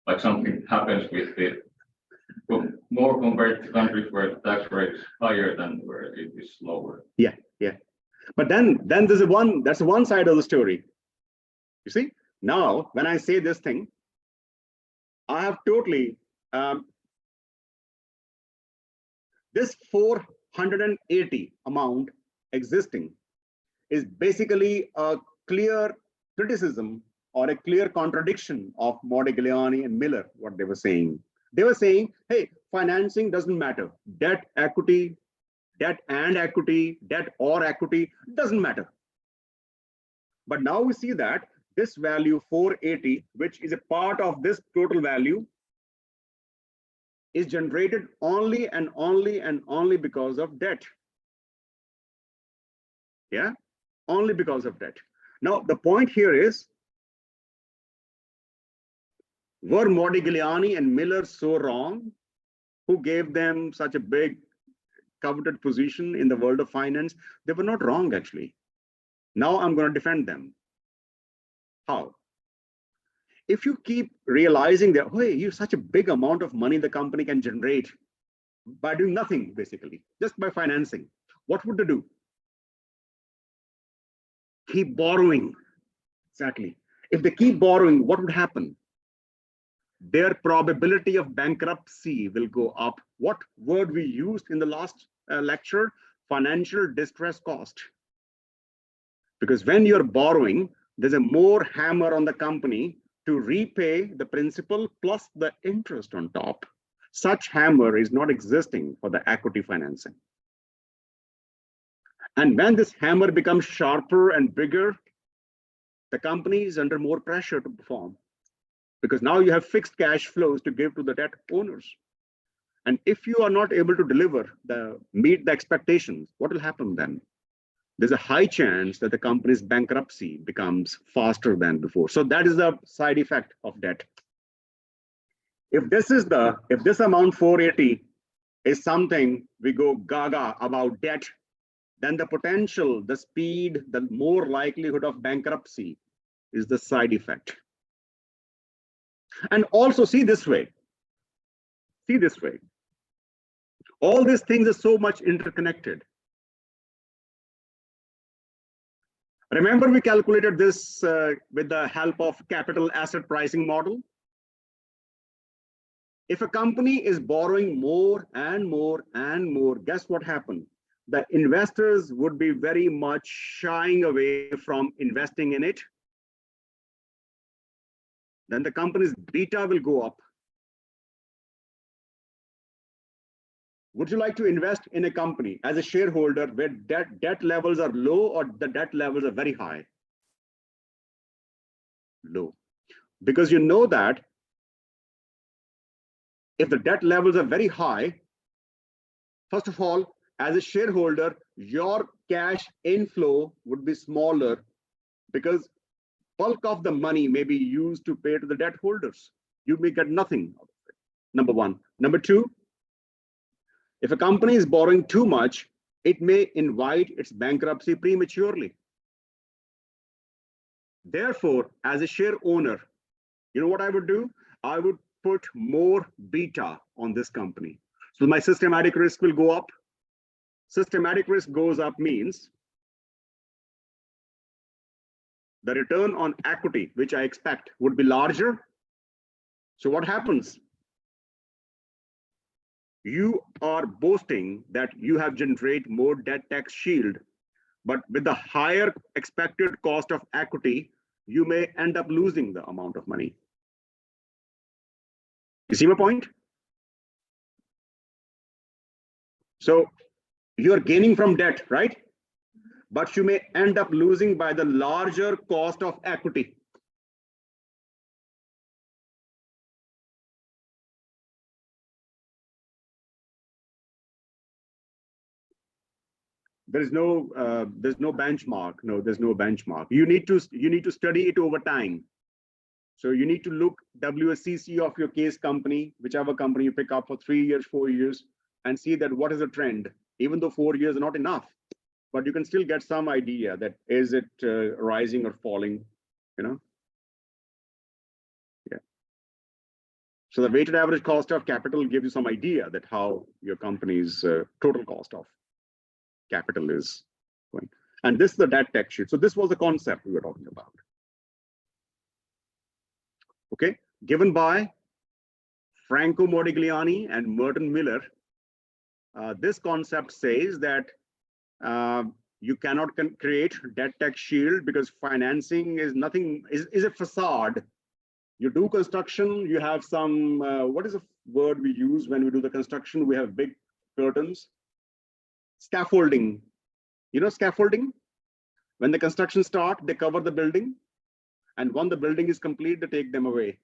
like something happens with it more compared to countries where the tax rate is higher than where it is lower? Yeah, yeah. But then there's that's one side of the story. You see, now when I say this thing, I have totally, this 480 amount existing is basically a clear criticism or a clear contradiction of Modigliani and Miller, what they were saying. They were saying, hey, financing doesn't matter. Debt, equity, debt and equity, debt or equity, doesn't matter. But now we see that this value 480, which is a part of this total value, is generated only and only and only because of debt. Yeah, only because of debt. Now, the point here is, were Modigliani and Miller so wrong? Who gave them such a big coveted position in the world of finance? They were not wrong, actually. Now I'm going to defend them. How? If you keep realizing that, hey, you have such a big amount of money the company can generate by doing nothing, basically, just by financing, what would they do? Keep borrowing. Exactly. If they keep borrowing, what would happen? Their probability of bankruptcy will go up. What word we used in the last lecture? Financial distress cost. Because when you're borrowing, there's a more hammer on the company to repay the principal plus the interest on top. Such hammer is not existing for the equity financing. And when this hammer becomes sharper and bigger, the company is under more pressure to perform, because now you have fixed cash flows to give to the debt owners. And if you are not able to deliver meet the expectations, what will happen then? There's a high chance that the company's bankruptcy becomes faster than before. So that is the side effect of debt. If this amount 480 is something we go gaga about debt, then the potential, the speed, the more likelihood of bankruptcy is the side effect. And also see this way. All these things are so much interconnected. Remember, we calculated this with the help of capital asset pricing model. If a company is borrowing more and more and more, guess what happened? The investors would be very much shying away from investing in it. Then the company's beta will go up. Would you like to invest in a company as a shareholder where debt levels are low or the debt levels are very high? Low. Because you know that if the debt levels are very high, first of all, as a shareholder, your cash inflow would be smaller because bulk of the money may be used to pay to the debt holders. You may get nothing out of it. Number one. Number two, if a company is borrowing too much, it may invite its bankruptcy prematurely. Therefore, as a share owner, you know what I would do? I would put more beta on this company. So my systematic risk will go up. Systematic risk goes up means the return on equity, which I expect, would be larger. So what happens? You are boasting that you have generated more debt tax shield, but with the higher expected cost of equity, you may end up losing the amount of money. You see my point? So you're gaining from debt, right? But you may end up losing by the larger cost of equity. There's no benchmark. No, there's no benchmark. You need to study it over time. So you need to look WACC of your case company, whichever company you pick up for 3 years, 4 years, and see that what is the trend. Even though 4 years are not enough, but you can still get some idea that is it rising or falling, you know? Yeah. So the weighted average cost of capital gives you some idea that how your company's total cost of capital is going. And this is the debt tax sheet. So this was the concept we were talking about. okay, given by Franco Modigliani and Merton Miller. This concept says that you cannot create debt tax shield because financing is nothing, is a facade. You do construction, you have some, what is the word we use when we do the construction? We have big curtains. Scaffolding. You know scaffolding? When the construction starts, they cover the building. And when the building is complete, they take them away.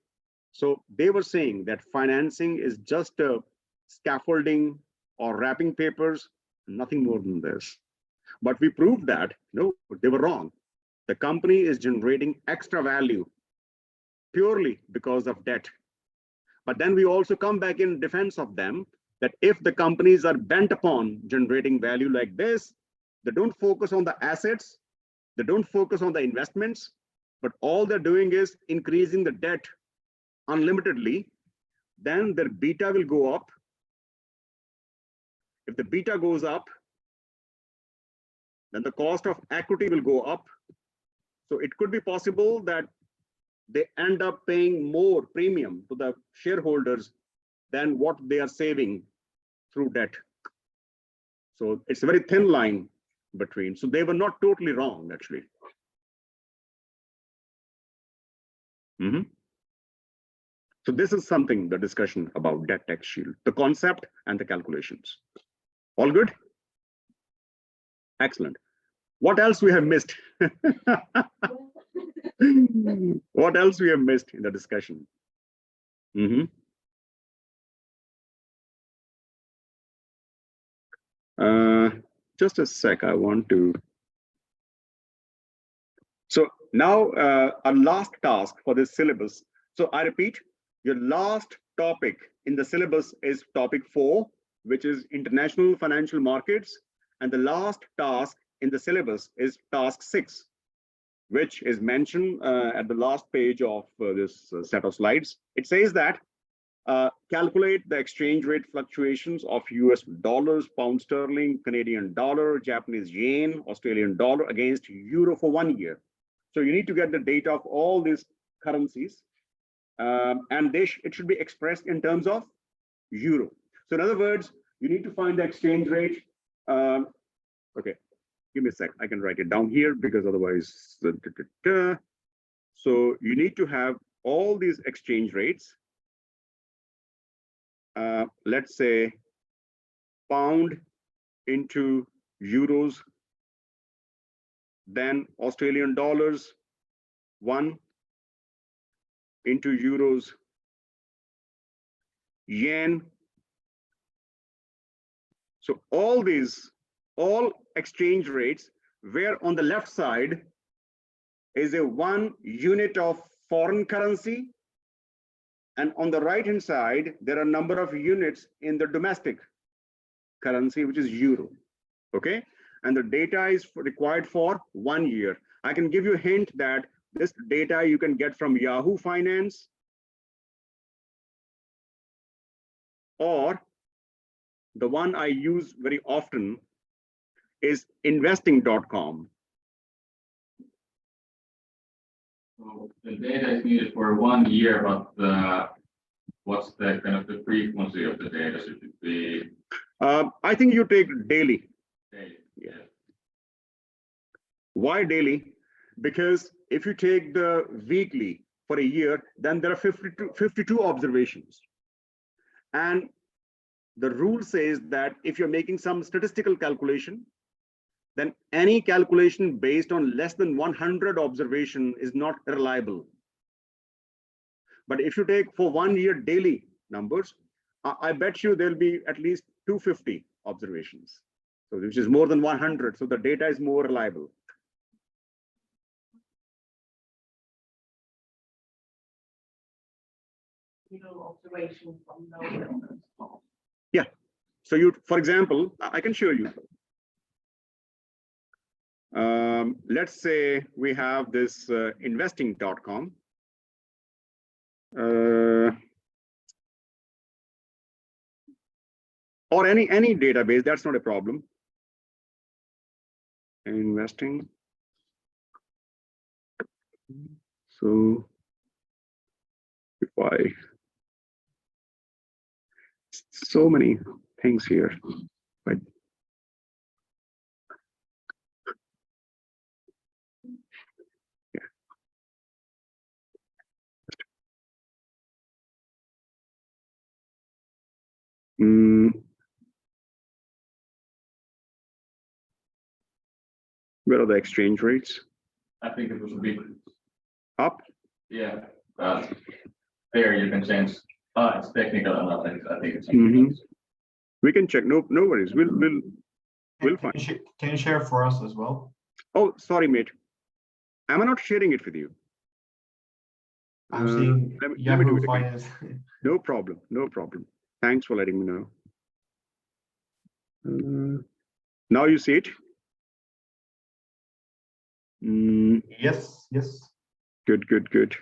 So they were saying that financing is just a scaffolding or wrapping papers, nothing more than this. But we proved that, no, they were wrong. The company is generating extra value purely because of debt. But then we also come back in defense of them that if the companies are bent upon generating value like this, they don't focus on the assets, they don't focus on the investments, but all they're doing is increasing the debt unlimitedly, then their beta will go up. If the beta goes up, then the cost of equity will go up. So it could be possible that they end up paying more premium to the shareholders than what they are saving through debt. So it's a very thin line between. So they were not totally wrong, actually. So this is something, the discussion about debt tax shield, the concept and the calculations. All good? Excellent. What else we have missed? What else we have missed in the discussion? Just a sec, I want to. So now our last task for this syllabus. So I repeat, your last topic in the syllabus is topic 4, which is international financial markets. And the last task in the syllabus is task 6, which is mentioned at the last page of this set of slides. It says that calculate the exchange rate fluctuations of US dollars, pound sterling, Canadian dollar, Japanese yen, Australian dollar against euro for 1 year. So you need to get the data of all these currencies, and it should be expressed in terms of euro. So in other words, you need to find the exchange rate. Okay, give me a sec. I can write it down here because otherwise. So you need to have all these exchange rates. Let's say pound into euros, then Australian dollars, 1 into euros, yen. So all exchange rates, where on the left side is a 1 unit of foreign currency, and on the right hand side, there are a number of units in the domestic currency, which is euro. Okay, and the data is required for 1 year. I can give you a hint that this data you can get from Yahoo Finance, or the one I use very often is investing.com. So the data is needed for 1 year, but what's the kind of the frequency of the data? Should it be? I think you take daily. Daily? Yeah. Why daily? Because if you take the weekly for a year, then there are 52 observations. And the rule says that if you're making some statistical calculation, then any calculation based on less than 100 observation is not reliable. But if you take for 1 year daily numbers, I bet you there'll be at least 250 observations. So which is more than 100. So the data is more reliable. Observation from no. Yeah. So you, for example, I can show you. Let's say we have this investing.com. Or any database, that's not a problem. Investing. So If I, so many things here, but yeah. Where are the exchange rates? I think it was a bit, Up? yeah, there you can change, it's technical analytics, I think it's. Mhm. We can check. No, no worries. We'll Can find. can you share for us as well? Oh, sorry, mate. Am I not sharing it with you? I'm seeing let me do Yahoo it again. Finance. No problem. No problem. Thanks for letting me know. Now you see it. Yes, yes. Good, good, good.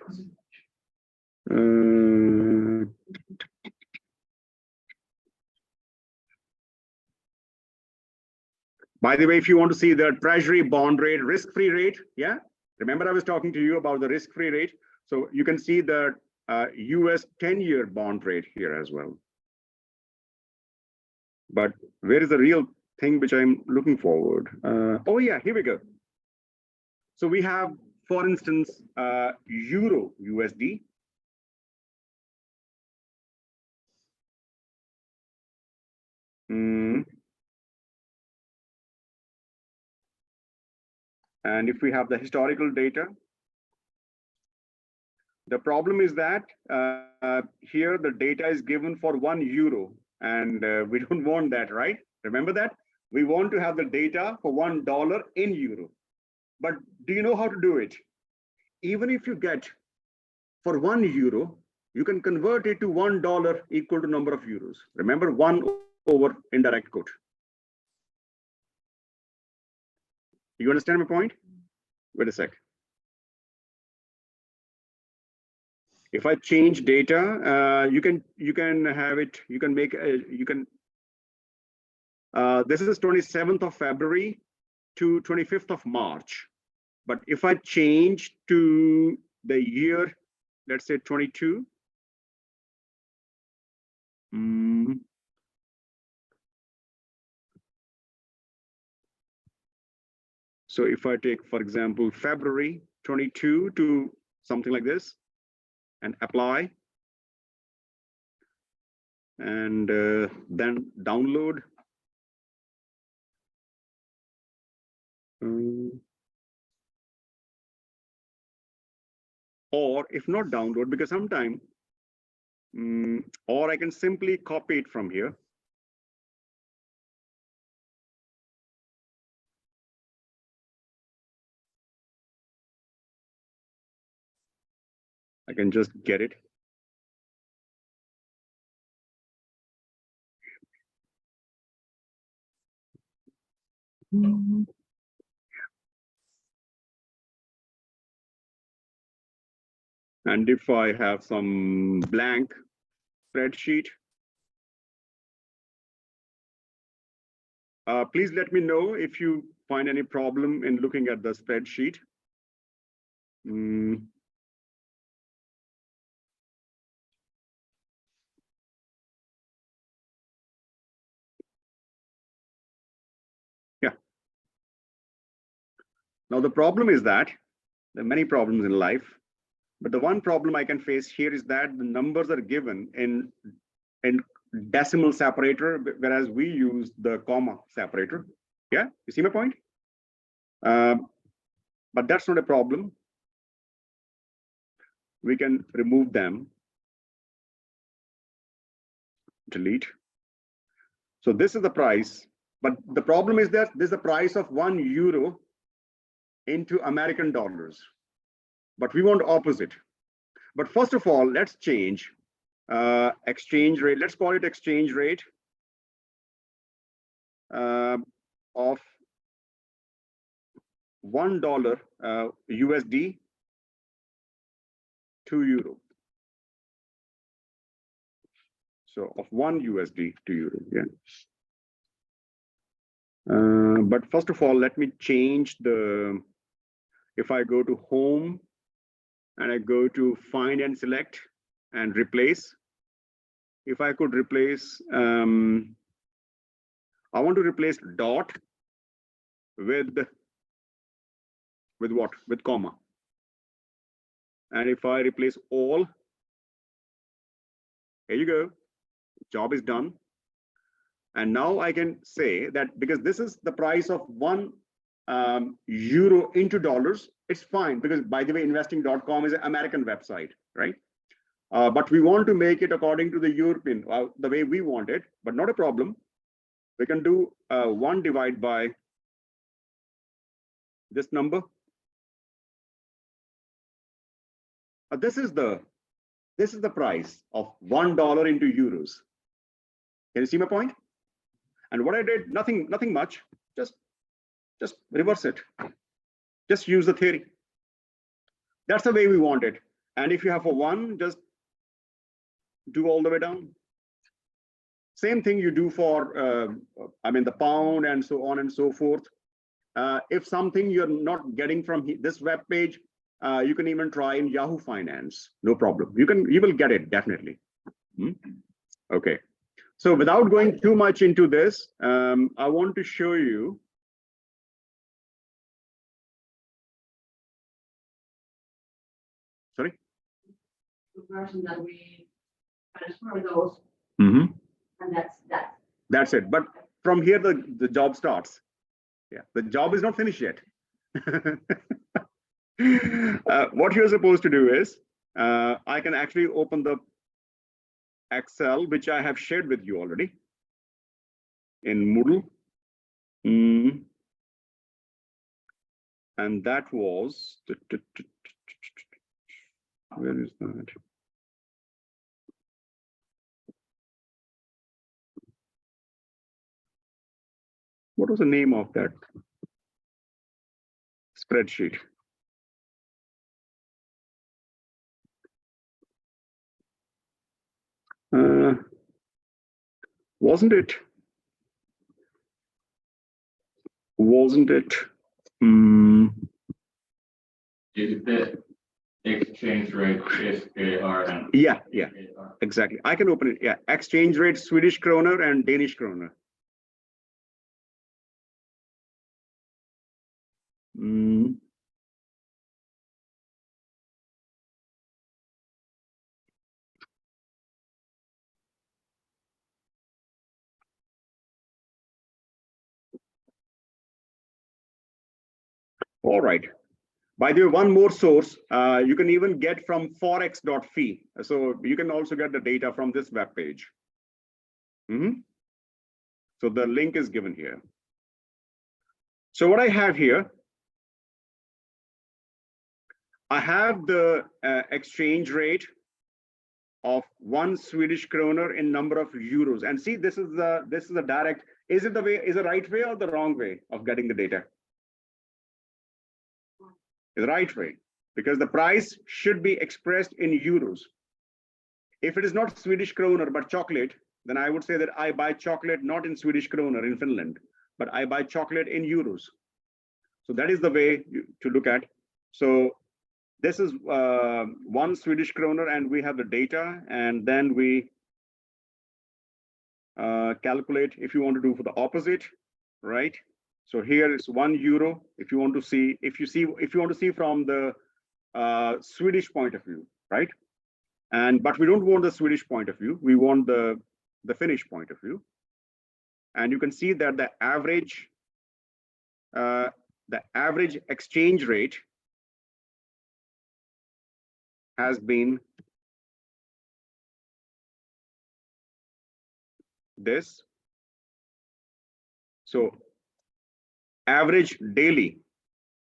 By the way, if you want to see the treasury bond rate, risk-free rate, yeah. Remember I was talking to you about the risk-free rate. So you can see the US 10-year bond rate here as well. But where is the real thing which I'm looking forward? Oh yeah, here we go. So we have, for instance, Euro USD. And if we have the historical data, the problem is that here the data is given for €1, and we don't want that, right? Remember that? We want to have the data for $1 in euro. But do you know how to do it? Even if you get for €1, you can convert it to $1 equal to number of euros. Remember, 1 over indirect quote. You understand my point? Wait a sec. If I change data, you can have it. You can make this is 27th of February to 25th of March. But if I change to the year, let's say 22. So if I take, for example, February 22 to something like this and apply, and then download. Or if not download, because sometime, or I can simply copy it from here. I can just get it. And if I have some blank spreadsheet, please let me know if you find any problem in looking at the spreadsheet. Yeah. Now the problem is that there are many problems in life, but the one problem I can face here is that the numbers are given in decimal separator, whereas we use the comma separator. Yeah, you see my point? But that's not a problem. We can remove them. Delete. So this is the price, but the problem is that this is the price of €1 into American dollars, but we want opposite. But first of all, let's change exchange rate. Let's call it exchange rate of $1 USD to euro. So of $1 USD to euro, yeah. But first of all, let me change the, if I go to home and I go to find and select, and replace. If I could replace, I want to replace dot with what? With comma. And if I replace all, here you go, job is done. And now I can say that because this is the price of €1 into dollars, it's fine, because by the way, investing.com is an American website, right? But we want to make it according to the European, the way we want it, but not a problem. We can do 1 divided by this number. This is the price of $1 into euros. Can you see my point? And what I did, nothing much, just reverse it. Just use the theory. That's the way we want it. And if you have a 1, just do all the way down. Same thing you do for, the pound and so on and so forth. If something you're not getting from this web page, you can even try in Yahoo Finance, no problem. You will get it definitely. Okay. So without going too much into this, I want to show you. Sorry? The version that we transfer those, Mm-hmm. and that's that. That's it. But from here, the job starts. Yeah, the job is not finished yet. What you're supposed to do is, I can actually open the Excel, which I have shared with you already in Moodle. And that was, where is that? What was the name of that spreadsheet? Wasn't it? Is it the exchange rate SKR and Yeah, SKR? exactly. I can open it. Yeah, exchange rate Swedish kroner and Danish kroner. All right. By the way, one more source you can even get from forex.fi. So you can also get the data from this web page. So the link is given here. So what I have here, I have the exchange rate of 1 Swedish kroner in number of euros. And see, this is the direct. Is it the right way or the wrong way of getting the data? The right way, because the price should be expressed in euros. If it is not Swedish kroner but chocolate, then I would say that I buy chocolate not in Swedish kroner in Finland, but I buy chocolate in euros. So that is the way to look at. So this is 1 Swedish kroner, and we have the data, and then we calculate if you want to do for the opposite, right? So here is €1 if you want to see, if you want to see from the Swedish point of view, right? But we don't want the Swedish point of view, we want the Finnish point of view. And you can see that the average exchange rate has been this. So average daily,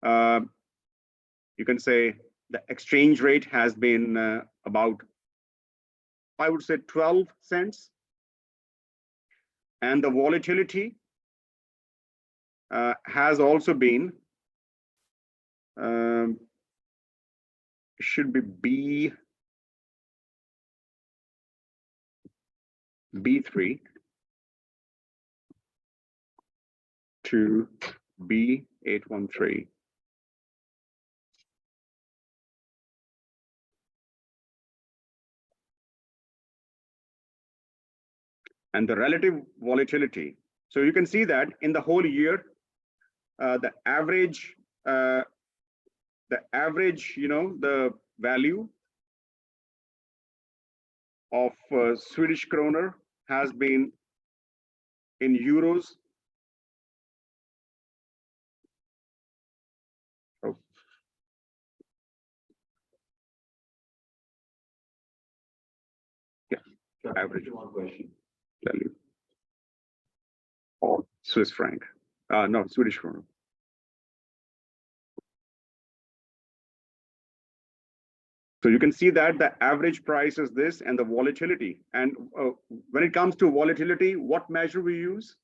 you can say the exchange rate has been about, I would say 12 cents. And the volatility has also been, should be B3 to B813. and the relative volatility. So you can see that in the whole year, the average, the value of Swedish kroner has been in euros. Oh. Yeah, average One question. value of Swiss franc. No, Swedish kroner. So you can see that the average price is this and the volatility. And when it comes to volatility, what measure we use?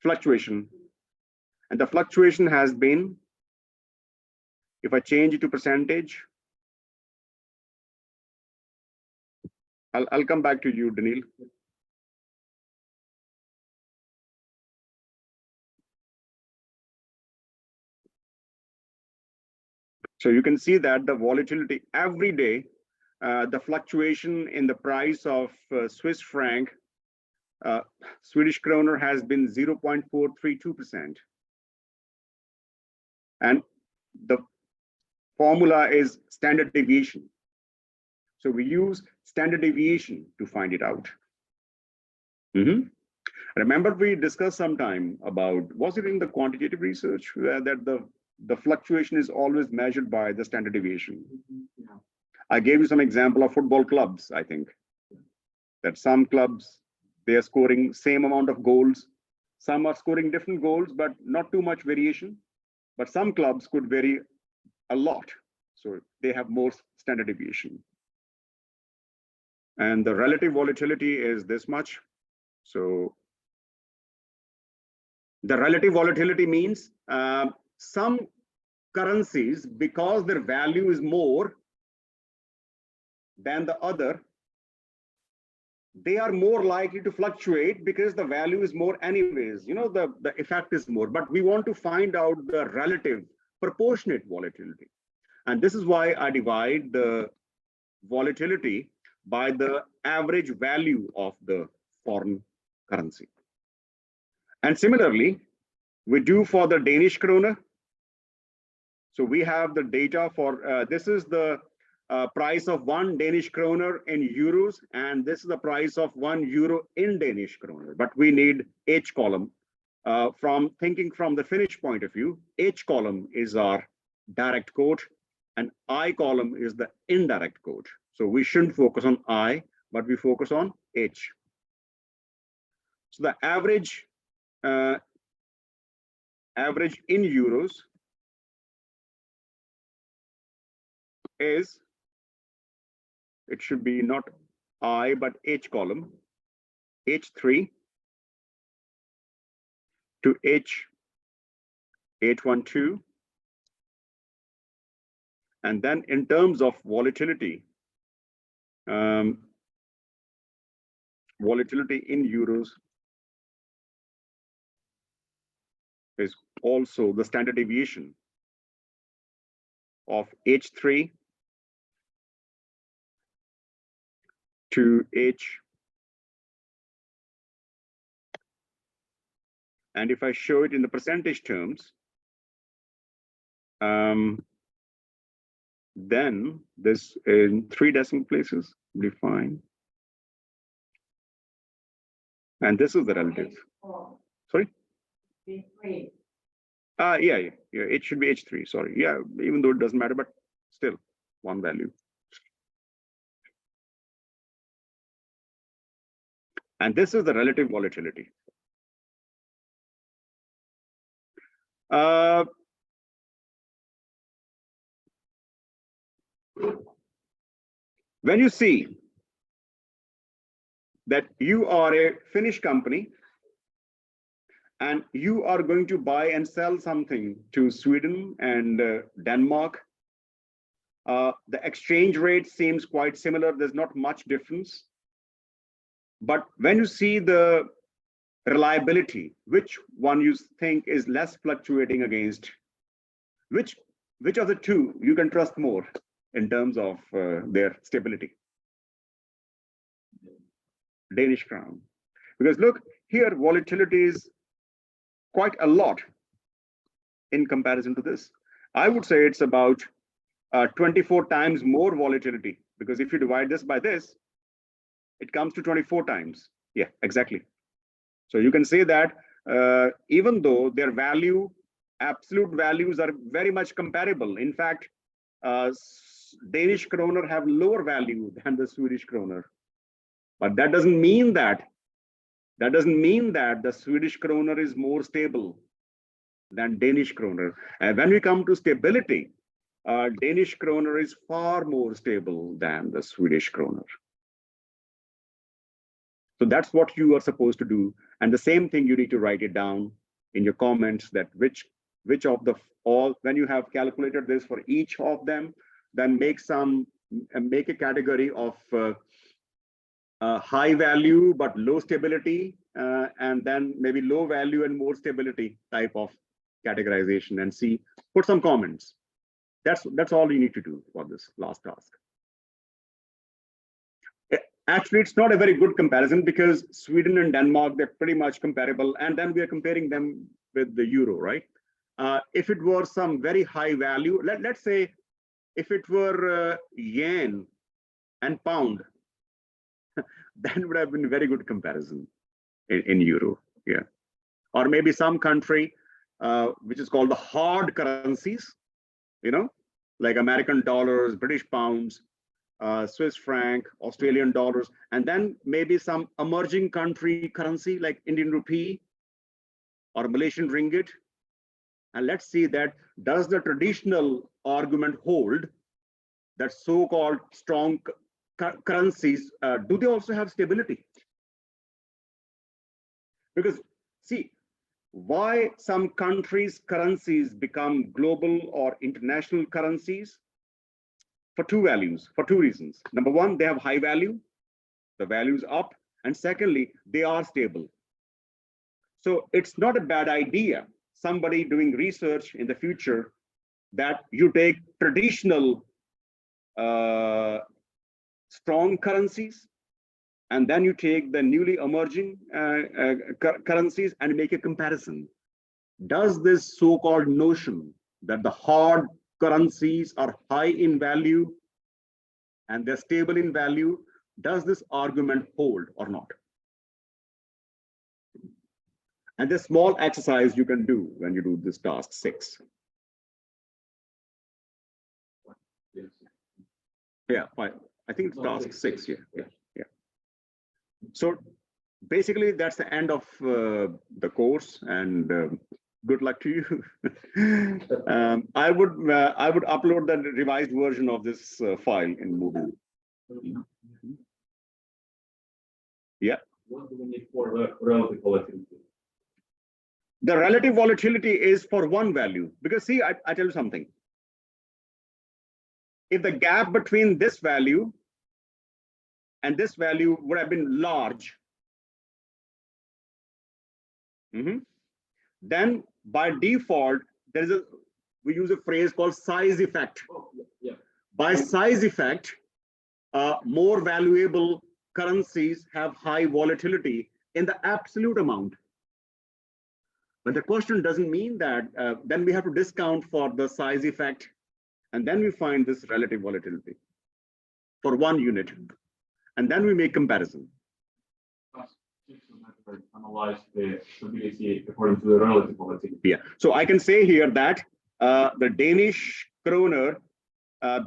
Fluctuation. And the fluctuation has been, if I change it to percentage, I'll come back to you, Daniil. So you can see that the volatility every day, the fluctuation in the price of Swiss franc, Swedish kroner has been 0.432%. And the formula is standard deviation. So we use standard deviation to find it out. Remember, we discussed sometime about, was it in the quantitative research, that the fluctuation is always measured by the standard deviation. Yeah. I gave you some example of football clubs, I think, that some clubs, they are scoring same amount of goals. Some are scoring different goals, but not too much variation. But some clubs could vary a lot. So they have more standard deviation. And the relative volatility is this much. So the relative volatility means some currencies, because their value is more than the other, they are more likely to fluctuate because the value is more anyways. The effect is more, but we want to find out the relative proportionate volatility. And this is why I divide the volatility by the average value of the foreign currency. And similarly, we do for the Danish kroner. So we have the data for, this is the price of 1 Danish kroner in euros, and this is the price of 1 euro in Danish kroner. But we need H column. From thinking from the Finnish point of view, H column is our direct quote, and I column is the indirect quote. So we shouldn't focus on I, but we focus on H. So the average in euros is, it should be not I, but H column, H3 to H812. And then in terms of volatility, volatility in euros is also the standard deviation of H3 to H. And if I show it in the percentage terms, then this in 3 decimal places define. And this is the relative. Sorry? Yeah, it should be H3, sorry. Yeah, even though it doesn't matter, but still one value. And this is the relative volatility. When you see that you are a Finnish company and you are going to buy and sell something to Sweden and Denmark, the exchange rate seems quite similar. There's not much difference. But when you see the reliability, which one you think is less fluctuating against, which of the two you can trust more in terms of their stability? Danish crown. Because look, here volatility is quite a lot in comparison to this. I would say it's about 24 times more volatility, because if you divide this by this, it comes to 24 times. Yeah, exactly. So you can say that even though their value, absolute values are very much comparable. In fact, Danish kroner have lower value than the Swedish kroner. But that doesn't mean that the Swedish kroner is more stable than Danish kroner. And when we come to stability, Danish kroner is far more stable than the Swedish kroner. So that's what you are supposed to do. And the same thing, you need to write it down in your comments, that which of the all, when you have calculated this for each of them, then make a category of high value but low stability, and then maybe low value and more stability type of categorization, and see, put some comments. That's all you need to do for this last task. Actually, it's not a very good comparison, because Sweden and Denmark, they're pretty much comparable, and then we are comparing them with the euro, right? If it were some very high value, let's say if it were yen and pound, then would have been a very good comparison in euro. Yeah. Or maybe some country which is called the hard currencies, you know, like American dollars, British pounds, Swiss franc, Australian dollars, and then maybe some emerging country currency like Indian rupee or Malaysian ringgit. And let's see that, does the traditional argument hold that so-called strong currencies, do they also have stability? Because see, why some countries' currencies become global or international currencies? For two reasons. Number one, they have high value, the value is up, and secondly, they are stable. So it's not a bad idea, somebody doing research in the future, that you take traditional strong currencies, and then you take the newly emerging currencies and make a comparison. Does this so-called notion that the hard currencies are high in value and they're stable in value, does this argument hold or not? And this small exercise you can do when you do this task 6. Yeah, fine. I think it's task 6 here. Yeah. So basically, that's the end of the course, and good luck to you. I would upload the revised version of this file in Moodle. Yeah. What do we need for the relative volatility? The relative volatility is for one value, because see, I tell you something. If the gap between this value and this value would have been large, then by default, we use a phrase called size effect. Oh, yeah. By size effect, more valuable currencies have high volatility in the absolute amount. But the question doesn't mean that then we have to discount for the size effect, and then we find this relative volatility for one unit, and then we make comparison. Analyze the stability according to the relative volatility. Yeah, so I can say here that the Danish kroner,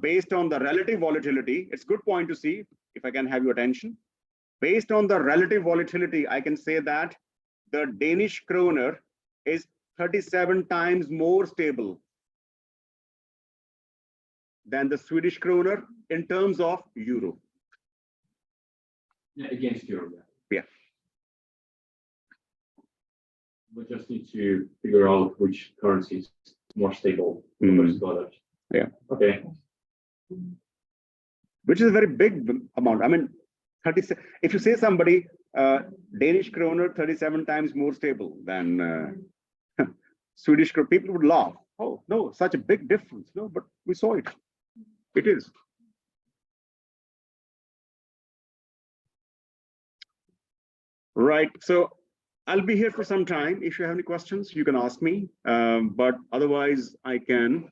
based on the relative volatility, it's a good point to see, if I can have your attention. Based on the relative volatility, I can say that the Danish kroner is 37 times more stable than the Swedish kroner in terms of euro. Yeah, against euro. Yeah. We just need to figure out which currency is more stable versus others. Yeah. Okay. Which is a very big amount. I mean, 37. If you say somebody Danish kroner 37 times more stable than Swedish kroner, people would laugh. Oh no, such a big difference. No, but we saw it. It is. Right. So I'll be here for some time. If you have any questions, you can ask me. But otherwise, I can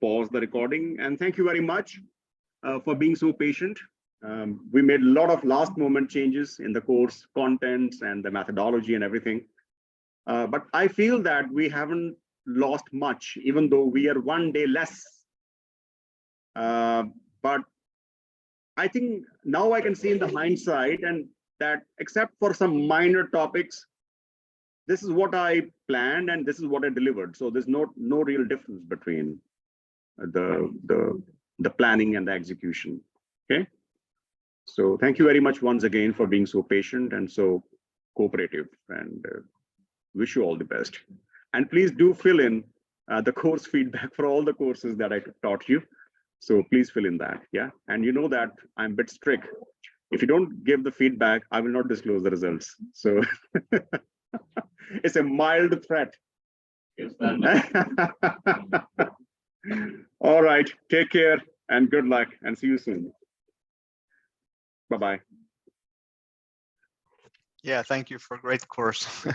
pause the recording. And thank you very much for being so patient. We made a lot of last moment changes in the course contents and the methodology and everything. But I feel that we haven't lost much, even though we are one day less. But I think now I can see in the hindsight and that except for some minor topics, this is what I planned and this is what I delivered. So there's no real difference between the planning and the execution. Okay. So thank you very much once again for being so patient and so cooperative, and wish you all the best. And please do fill in the course feedback for all the courses that I taught you. So please fill in that. Yeah. And you know that I'm a bit strict. If you don't give the feedback, I will not disclose the results. So it's a mild threat. Yes, that- All right. Take care and good luck and see you soon. Bye-bye. Yeah, thank you for a great course.